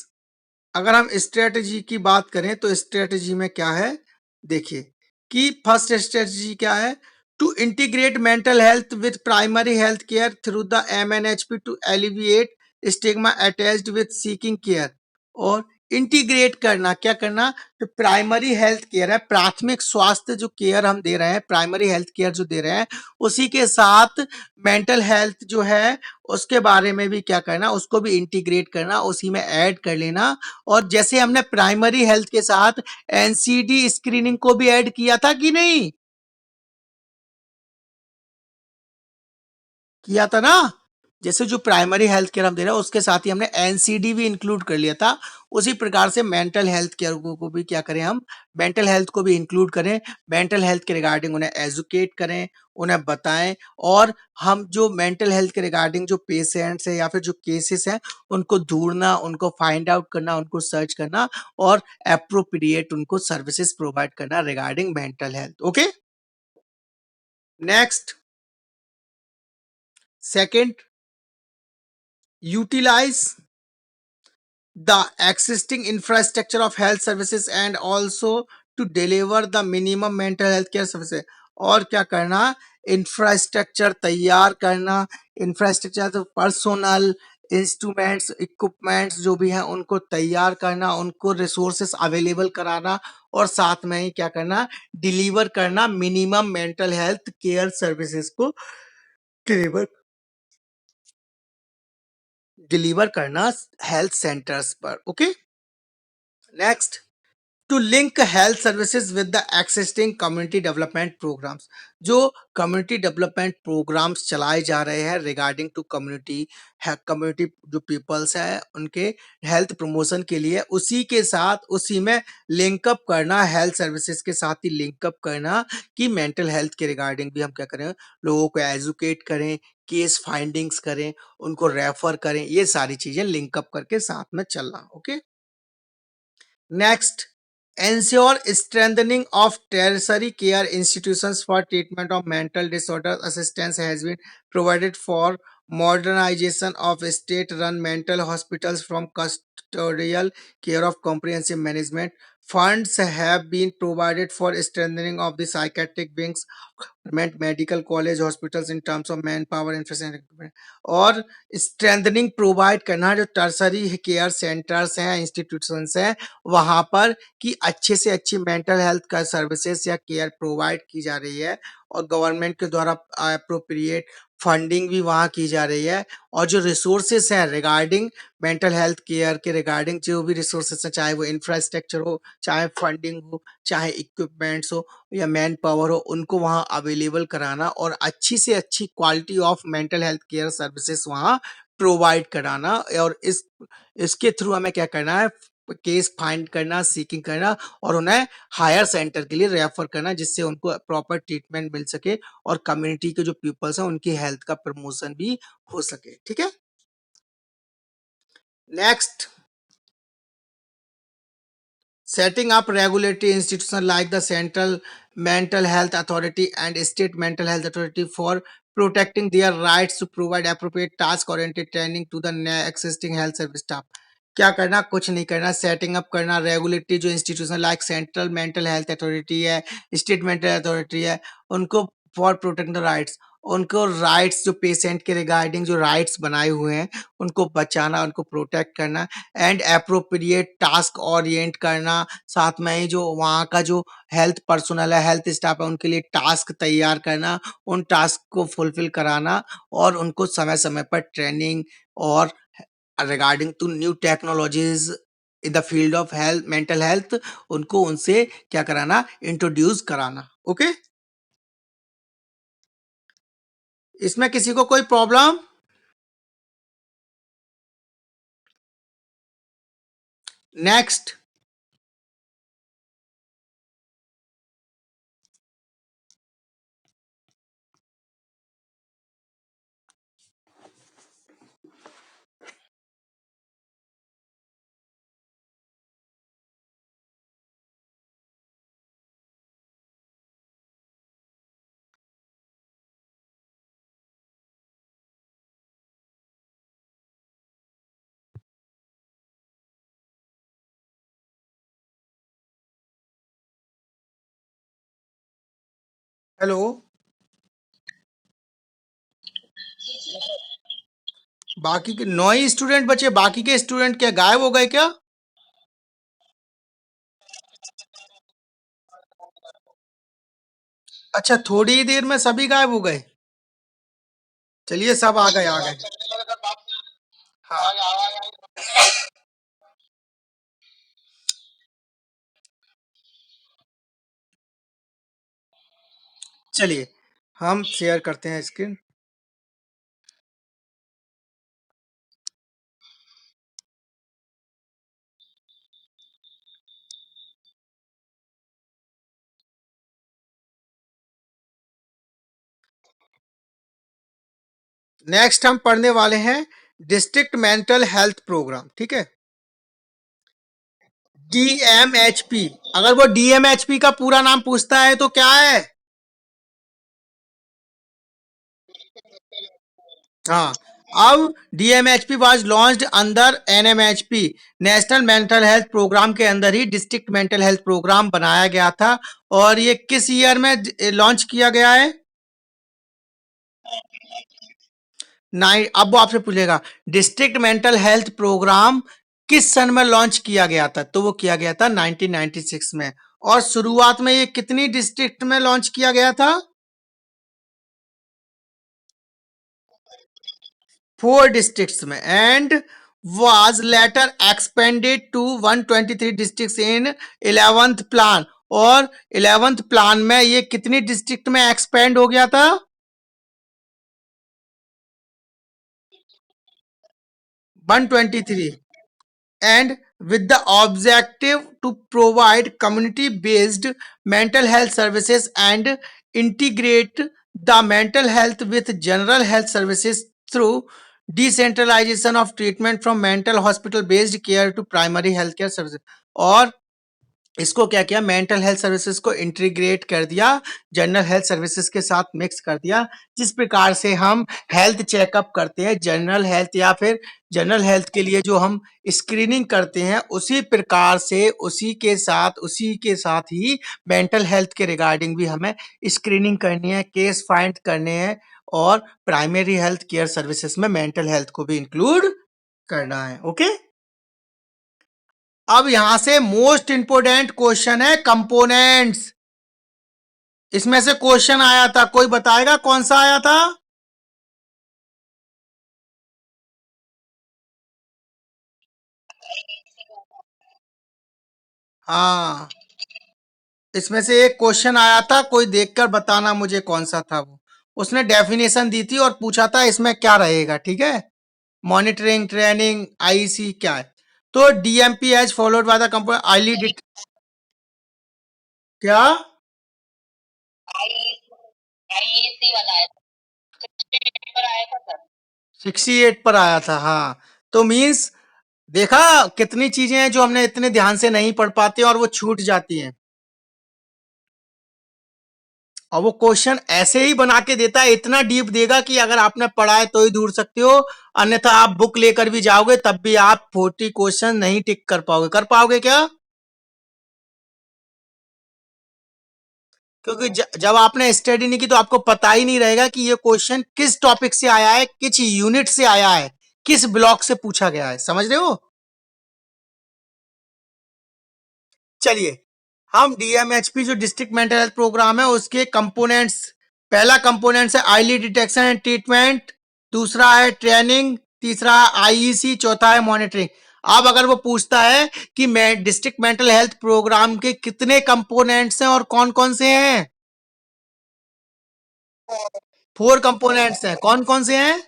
A: अगर हम स्ट्रेटजी की बात करें तो स्ट्रेटजी में क्या है, देखिए कि फर्स्ट स्ट्रेटजी क्या है, to integrate mental health with primary health care through the MNHP to alleviate stigma attached with seeking care. और इंटीग्रेट करना, क्या करना, तो प्राइमरी हेल्थ केयर है, प्राथमिक स्वास्थ्य जो केयर हम दे रहे हैं, प्राइमरी हेल्थ केयर जो दे रहे हैं उसी के साथ मेंटल हेल्थ जो है उसके बारे में भी क्या करना, उसको भी इंटीग्रेट करना, उसी में ऐड कर लेना। और जैसे हमने प्राइमरी हेल्थ के साथ एनसीडी स्क्रीनिंग को भी ऐड किया था कि नहीं, किया था ना। जैसे जो प्राइमरी हेल्थ केयर हम दे रहे हैं उसके साथ ही हमने एनसीडी भी इंक्लूड कर लिया था, उसी प्रकार से मेंटल हेल्थ केयर को भी क्या करें, हम मेंटल हेल्थ को भी इंक्लूड करें, मेंटल हेल्थ के रिगार्डिंग उन्हें एजुकेट करें, उन्हें बताएं। और हम जो मेंटल हेल्थ के रिगार्डिंग जो पेशेंट्स है या फिर जो केसेस हैं उनको ढूंढना, उनको फाइंड आउट करना, उनको सर्च करना और अप्रोप्रिएट उनको सर्विसेज प्रोवाइड करना regarding mental health. Okay, next, second, utilize the existing infrastructure of health services and also to deliver the minimum mental health care services। और क्या करना, इंफ्रास्ट्रक्चर तैयार करना, इंफ्रास्ट्रक्चर तो पर्सोनल, इंस्ट्रूमेंट्स, इक्विपमेंट्स जो भी हैं उनको तैयार करना, उनको रिसोर्सेस अवेलेबल कराना और साथ में ही क्या करना, डिलीवर करना minimum mental health care services को डिलीवर डिलीवर करना हेल्थ सेंटर्स पर। Okay, next, to link health services with the existing community development programmes. जो कम्युनिटी डेवलपमेंट प्रोग्राम्स चलाए जा रहे हैं रिगार्डिंग टू कम्युनिटी, कम्युनिटी जो पीपल्स है उनके हेल्थ प्रमोशन के लिए, उसी के साथ उसी में लिंकअप करना, हेल्थ सर्विसेज के साथ ही लिंकअप करना कि मेंटल हेल्थ के रिगार्डिंग भी हम क्या करें, लोगों को एजुकेट करें, केस फाइंडिंग्स करें, उनको रेफर करें, ये सारी चीजें लिंकअप करके साथ में चलना। Okay, next, ensure strengthening of tertiary care institutions for treatment of mental disorders. Assistance has been provided for modernization of state-run mental hospitals from custodial care of comprehensive management. Funds have been provided for strengthening of the psychiatric wings medical college hospitals in terms of man power infrastructure, और strengthening provide करना जो tertiary care centres हैं, institutions हैं, वहां पर कि अच्छे से अच्छी मेंटल हेल्थ का सर्विसेज या केयर प्रोवाइड की जा रही है, और गवर्नमेंट के द्वारा अप्रोप्रिएट फंडिंग भी वहाँ की जा रही है, और जो रिसोर्सेस हैं रिगार्डिंग मेंटल हेल्थ केयर के रिगार्डिंग जो भी रिसोर्सेस हैं, चाहे वो इंफ्रास्ट्रक्चर हो, चाहे फंडिंग हो, चाहे इक्विपमेंट्स हो या मैन पावर हो, उनको वहाँ अवेलेबल कराना और अच्छी से अच्छी quality of mental health care services वहाँ प्रोवाइड कराना। और इसके थ्रू हमें क्या करना है, केस फाइंड करना, सीकिंग करना, और उन्हें हायर सेंटर के लिए रेफर करना, जिससे उनको प्रॉपर ट्रीटमेंट मिल सके और कम्युनिटी के जो पीपल्स हैं उनकी हेल्थ का प्रमोशन भी हो सके। ठीक है, next, setting up regulatory institutions like the Central Mental Health Authority and State Mental Health Authority for protecting their rights to provide appropriate task-oriented training to the existing health service staff. क्या करना, कुछ नहीं करना, setting up करना regulatory जो institution like central mental health authority है, state mental authority है, उनको फॉर प्रोटेक्टिंग द राइट्स, उनको राइट्स जो पेशेंट के रिगार्डिंग जो राइट्स बनाए हुए हैं उनको बचाना, उनको प्रोटेक्ट करना, एंड अप्रोप्रिएट टास्क ओरिएंट करना, साथ में ही जो वहाँ का जो हेल्थ पर्सनल है, हेल्थ स्टाफ है, उनके लिए टास्क तैयार करना, उन टास्क को फुलफिल कराना, और उनको समय समय पर ट्रेनिंग और regarding to new technologies in the field of health, mental health, उनको उनसे क्या कराना, इंट्रोड्यूस कराना। ओके, इसमें किसी को कोई प्रॉब्लम? नेक्स्ट, हेलो, बाकी के 9 ही स्टूडेंट बचे, बाकी के स्टूडेंट क्या गायब हो गए क्या? अच्छा, थोड़ी ही देर में सभी गायब हो गए? चलिए, सब आ गए, आ गए। हाँ, चलिए हम शेयर करते हैं स्क्रीन। नेक्स्ट हम पढ़ने वाले हैं डिस्ट्रिक्ट मेंटल हेल्थ प्रोग्राम। ठीक है, डीएमएचपी। अगर वो डीएमएचपी का पूरा नाम पूछता है तो क्या है? हाँ, अब DMHP was launched under NMHP, national mental health programme के अंदर ही डिस्ट्रिक्ट मेंटल हेल्थ प्रोग्राम बनाया गया था। और ये किस ईयर में लॉन्च किया गया है? अब वो आपसे पूछेगा डिस्ट्रिक्ट मेंटल हेल्थ प्रोग्राम किस सन में लॉन्च किया गया था, तो वो किया गया था 1996 में। और शुरुआत में ये कितनी डिस्ट्रिक्ट में लॉन्च किया गया था? 4 डिस्ट्रिक्ट्स में। And was later expanded to 123 districts in 11th plan। और 11th प्लान में ये कितनी डिस्ट्रिक्ट में एक्सपेंड हो गया था? 123। and with the objective to provide community based mental health services and integrate the mental health with general health services through decentralization of treatment from mental hospital based care to primary healthcare services। और इसको क्या किया, mental health services को integrate कर दिया, general health services के साथ mix कर दिया। जिस प्रकार से हम हेल्थ चेकअप करते हैं जनरल हेल्थ या फिर जनरल हेल्थ के लिए जो हम स्क्रीनिंग करते हैं, उसी प्रकार से उसी के साथ ही मेंटल हेल्थ के रिगार्डिंग भी हमें स्क्रीनिंग करनी है, केस फाइंड करने हैं और प्राइमरी हेल्थ केयर सर्विसेज में मेंटल हेल्थ को भी इंक्लूड करना है। ओके, अब यहां से मोस्ट इंपोर्टेंट क्वेश्चन है कंपोनेंट्स। इसमें से क्वेश्चन आया था, कोई बताएगा कौन सा आया था? हाँ, इसमें से एक क्वेश्चन आया था, कोई देखकर बताना मुझे कौन सा था वो। उसने डेफिनेशन दी थी और पूछा था इसमें क्या रहेगा, ठीक है? मॉनिटरिंग, ट्रेनिंग, आईसी क्या है? तो DMP as followed by the component early क्या? 68 पर आया था, हाँ। तो मीन्स देखा कितनी चीजें हैं जो हमने इतने ध्यान से नहीं पढ़ पाते और वो छूट जाती हैं। और वो क्वेश्चन ऐसे ही बना के देता है, इतना डीप देगा कि अगर आपने पढ़ा है तो ही ढूंढ सकते हो, अन्यथा आप बुक लेकर भी जाओगे तब भी आप 40 क्वेश्चन नहीं टिक कर पाओगे। कर पाओगे क्या? क्योंकि जब आपने स्टडी नहीं की तो आपको पता ही नहीं रहेगा कि ये क्वेश्चन किस टॉपिक से आया है, किस यूनिट से आया है, किस ब्लॉक से पूछा गया है। समझ रहे हो? चलिए, हम डीएमएचपी जो डिस्ट्रिक्ट मेंटल हेल्थ प्रोग्राम है उसके कंपोनेंट्स, पहला कंपोनेंट है आईली डिटेक्शन एंड ट्रीटमेंट, दूसरा है ट्रेनिंग, तीसरा है आईईसी, चौथा है मॉनिटरिंग। अब अगर वो पूछता है कि मैं डिस्ट्रिक्ट मेंटल हेल्थ प्रोग्राम के कितने कंपोनेंट्स हैं और कौन कौन से हैं? 4 कंपोनेंट्स हैं। कौन कौन से हैं?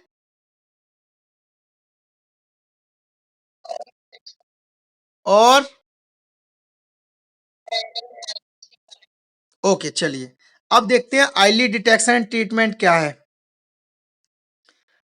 A: और ओके, चलिए अब देखते हैं आईली डिटेक्शन एंड ट्रीटमेंट क्या है।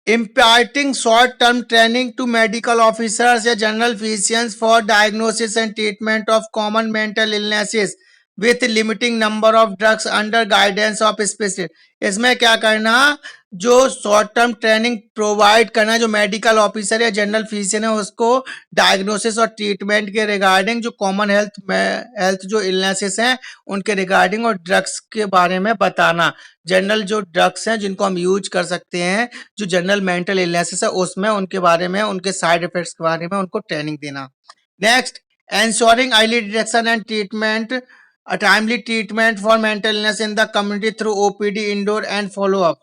A: imparting short-term training to medical officers या general physicians for diagnosis and treatment of common mental illnesses with limiting number of drugs under guidance of specialist। इसमें क्या करना, जो शॉर्ट टर्म ट्रेनिंग प्रोवाइड करना, जो medical officer या general physician है उसको डायग्नोसिस और ट्रीटमेंट के रिगार्डिंग, जो कॉमन हेल्थ जो इलनेसेस हैं उनके रिगार्डिंग और ड्रग्स के बारे में बताना। जनरल जो ड्रग्स हैं जिनको हम यूज कर सकते हैं, जो जनरल मेंटल इलनेसेस है उसमें उनके बारे में, उनके साइड इफेक्ट्स के बारे में उनको ट्रेनिंग देना। Next, ensuring early detection and treatment, a timely treatment for mental illness in the community through OPD, indoor and follow up।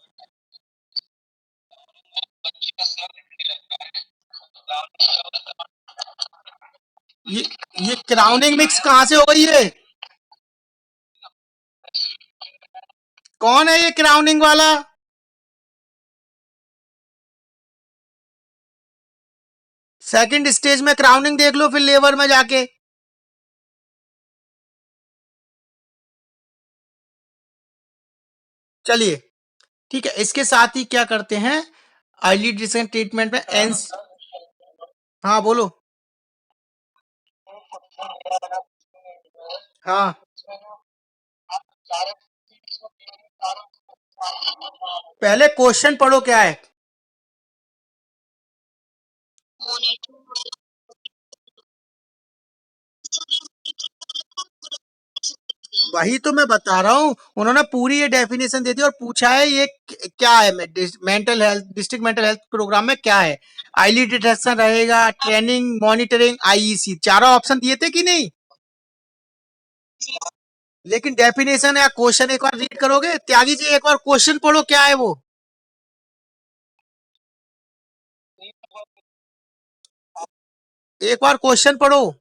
A: ये ये क्राउनिंग मिक्स कहां से हो गई है? कौन है ये क्राउनिंग वाला? सेकंड स्टेज में क्राउनिंग देख लो फिर लेबर में जाके। चलिए ठीक है, इसके साथ ही क्या करते हैं अर्ली डिटेक्शन ट्रीटमेंट में एंस। हाँ बोलो। हाँ, पहले क्वेश्चन पढ़ो क्या है। वही तो मैं बता रहा हूँ, उन्होंने पूरी ये डेफिनेशन दे दी और पूछा है ये क्या है mental health, district mental health programme में क्या है। आईली डिटेक्शन रहेगा, ट्रेनिंग, मॉनिटरिंग, आईईसी, चारों ऑप्शन दिए थे कि नहीं? लेकिन डेफिनेशन या क्वेश्चन एक बार रीड करोगे त्यागी जी? एक बार क्वेश्चन पढ़ो क्या है वो। एक बार क्वेश्चन पढ़ो।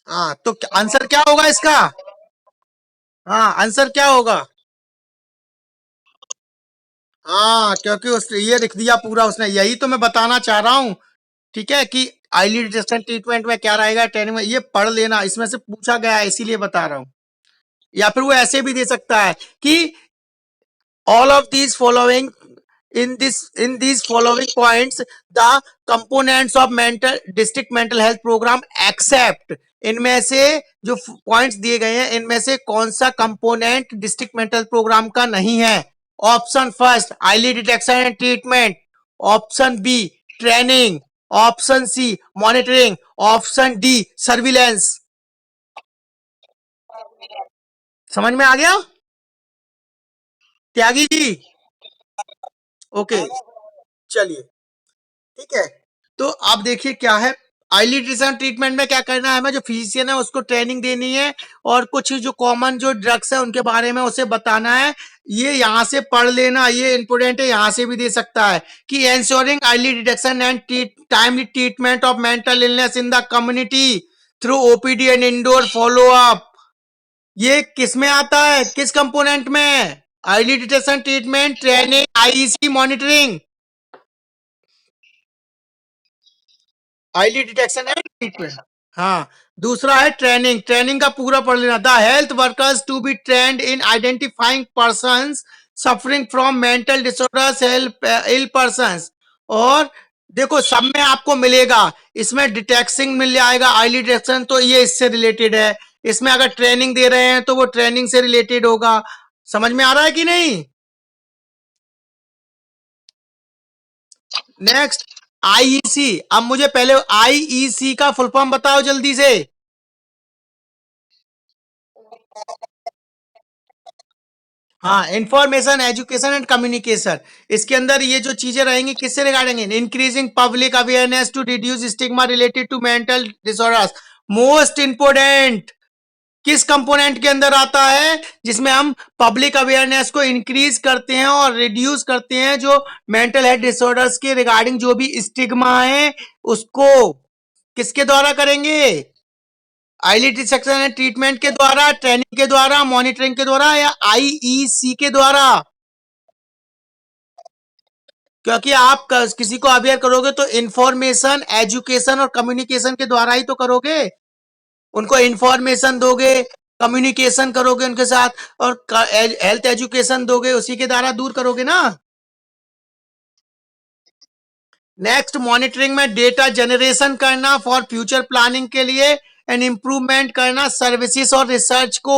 A: हाँ, तो आंसर क्या होगा इसका? हाँ, आंसर क्या होगा? हाँ, क्योंकि उस ये लिख दिया पूरा उसने, यही तो मैं बताना चाह रहा हूँ। ठीक है कि आईली डिटेक्शन ट्रीटमेंट में क्या रहेगा, ट्रेनिंग में, ये पढ़ लेना, इसमें से पूछा गया है इसीलिए बता रहा हूँ। या फिर वो ऐसे भी दे सकता है कि all of these following in these following points the components of mental district mental health program except, इनमें से जो पॉइंट्स दिए गए हैं इनमें से कौन सा कंपोनेंट डिस्ट्रिक्ट मेंटल प्रोग्राम का नहीं है? Option first early detection and treatment, option B training, option C monitoring, option D surveillance. समझ में आ गया त्यागी जी? ओके, चलिए, ठीक है। तो आप देखिए क्या है, आइलिटिसन ट्रीटमेंट में क्या करना है, हमें जो फिजिशियन है उसको ट्रेनिंग देनी है और कुछ जो कॉमन जो ड्रग्स है उनके बारे में उसे बताना है। ये यहाँ से पढ़ लेना, ये इंपोर्टेंट है, यहाँ से भी दे सकता है कि ensuring early detection and timely treatment of mental illness in the community through OPD and indoor follow up. ये किस में आता है, किस कंपोनेंट में? Early detection treatment, training, IEC, monitoring. Early detection and treatment. हाँ, दूसरा है ट्रेनिंग, ट्रेनिंग का पूरा पढ़ लेना। The health workers to be trained in identifying persons suffering from mental disorders, help ill persons. और देखो सब में आपको मिलेगा, इसमें डिटेक्शन मिल जाएगा, आईली डिटेक्शन तो ये इससे रिलेटेड है, इसमें अगर ट्रेनिंग दे रहे हैं तो वो ट्रेनिंग से रिलेटेड होगा। समझ में आ रहा है कि नहीं? Next IEC. अब मुझे पहले आईईसी का फुल फॉर्म बताओ जल्दी से। हाँ, इंफॉर्मेशन एजुकेशन एंड कम्युनिकेशन। इसके अंदर ये जो चीजें रहेंगी किससे regarding? Increasing public awareness to reduce stigma related to mental disorders. Most important किस कंपोनेंट के अंदर आता है? जिसमें हम पब्लिक अवेयरनेस को इंक्रीज करते हैं और रिड्यूस करते हैं जो मेंटल हेल्थ डिसऑर्डर्स के रिगार्डिंग जो भी स्टिग्मा है उसको किसके द्वारा करेंगे? आईली डिसेक्शन एंड ट्रीटमेंट के द्वारा, ट्रेनिंग के द्वारा, मॉनिटरिंग के द्वारा, या आईईसी के द्वारा? क्योंकि आप किसी को अवेयर करोगे तो इंफॉर्मेशन एजुकेशन और कम्युनिकेशन के द्वारा ही तो करोगे। उनको इंफॉर्मेशन दोगे, कम्युनिकेशन करोगे उनके साथ, और हेल्थ एजुकेशन दोगे, उसी के द्वारा दूर करोगे ना। नेक्स्ट मॉनिटरिंग में डेटा जनरेशन करना फॉर फ्यूचर प्लानिंग के लिए एंड इम्प्रूवमेंट करना सर्विसेज और रिसर्च को।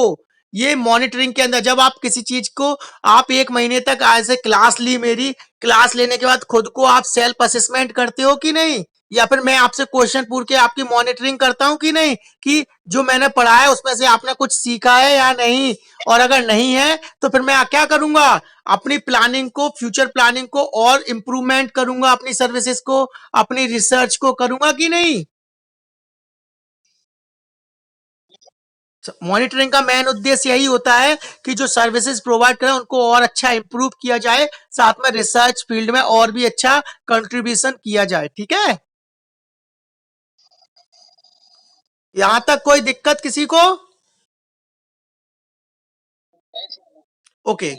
A: ये मॉनिटरिंग के अंदर जब आप किसी चीज को, आप एक महीने तक ऐसे क्लास ली, मेरी क्लास लेने के बाद खुद को आप सेल्फ असेसमेंट करते हो कि नहीं? या फिर मैं आपसे क्वेश्चन पूछ के आपकी मॉनिटरिंग करता हूं कि नहीं कि जो मैंने पढ़ा है उसमें से आपने कुछ सीखा है या नहीं? और अगर नहीं है तो फिर मैं क्या करूंगा? अपनी प्लानिंग को, फ्यूचर प्लानिंग को और इंप्रूवमेंट करूंगा, अपनी सर्विसेज को, अपनी रिसर्च को करूंगा कि नहीं? मॉनिटरिंग का मेन उद्देश्य यही होता है कि जो सर्विसेज प्रोवाइड करें उनको और अच्छा इंप्रूव किया जाए, साथ में रिसर्च फील्ड में और भी अच्छा कंट्रीब्यूशन किया जाए। ठीक है, यहां तक कोई दिक्कत किसी को? ओके,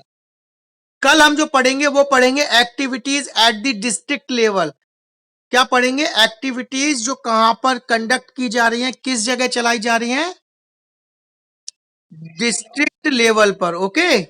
A: कल हम जो पढ़ेंगे वो पढ़ेंगे activities at the district level. क्या पढ़ेंगे? एक्टिविटीज जो कहां पर कंडक्ट की जा रही हैं, किस जगह चलाई जा रही हैं? डिस्ट्रिक्ट लेवल पर। ओके,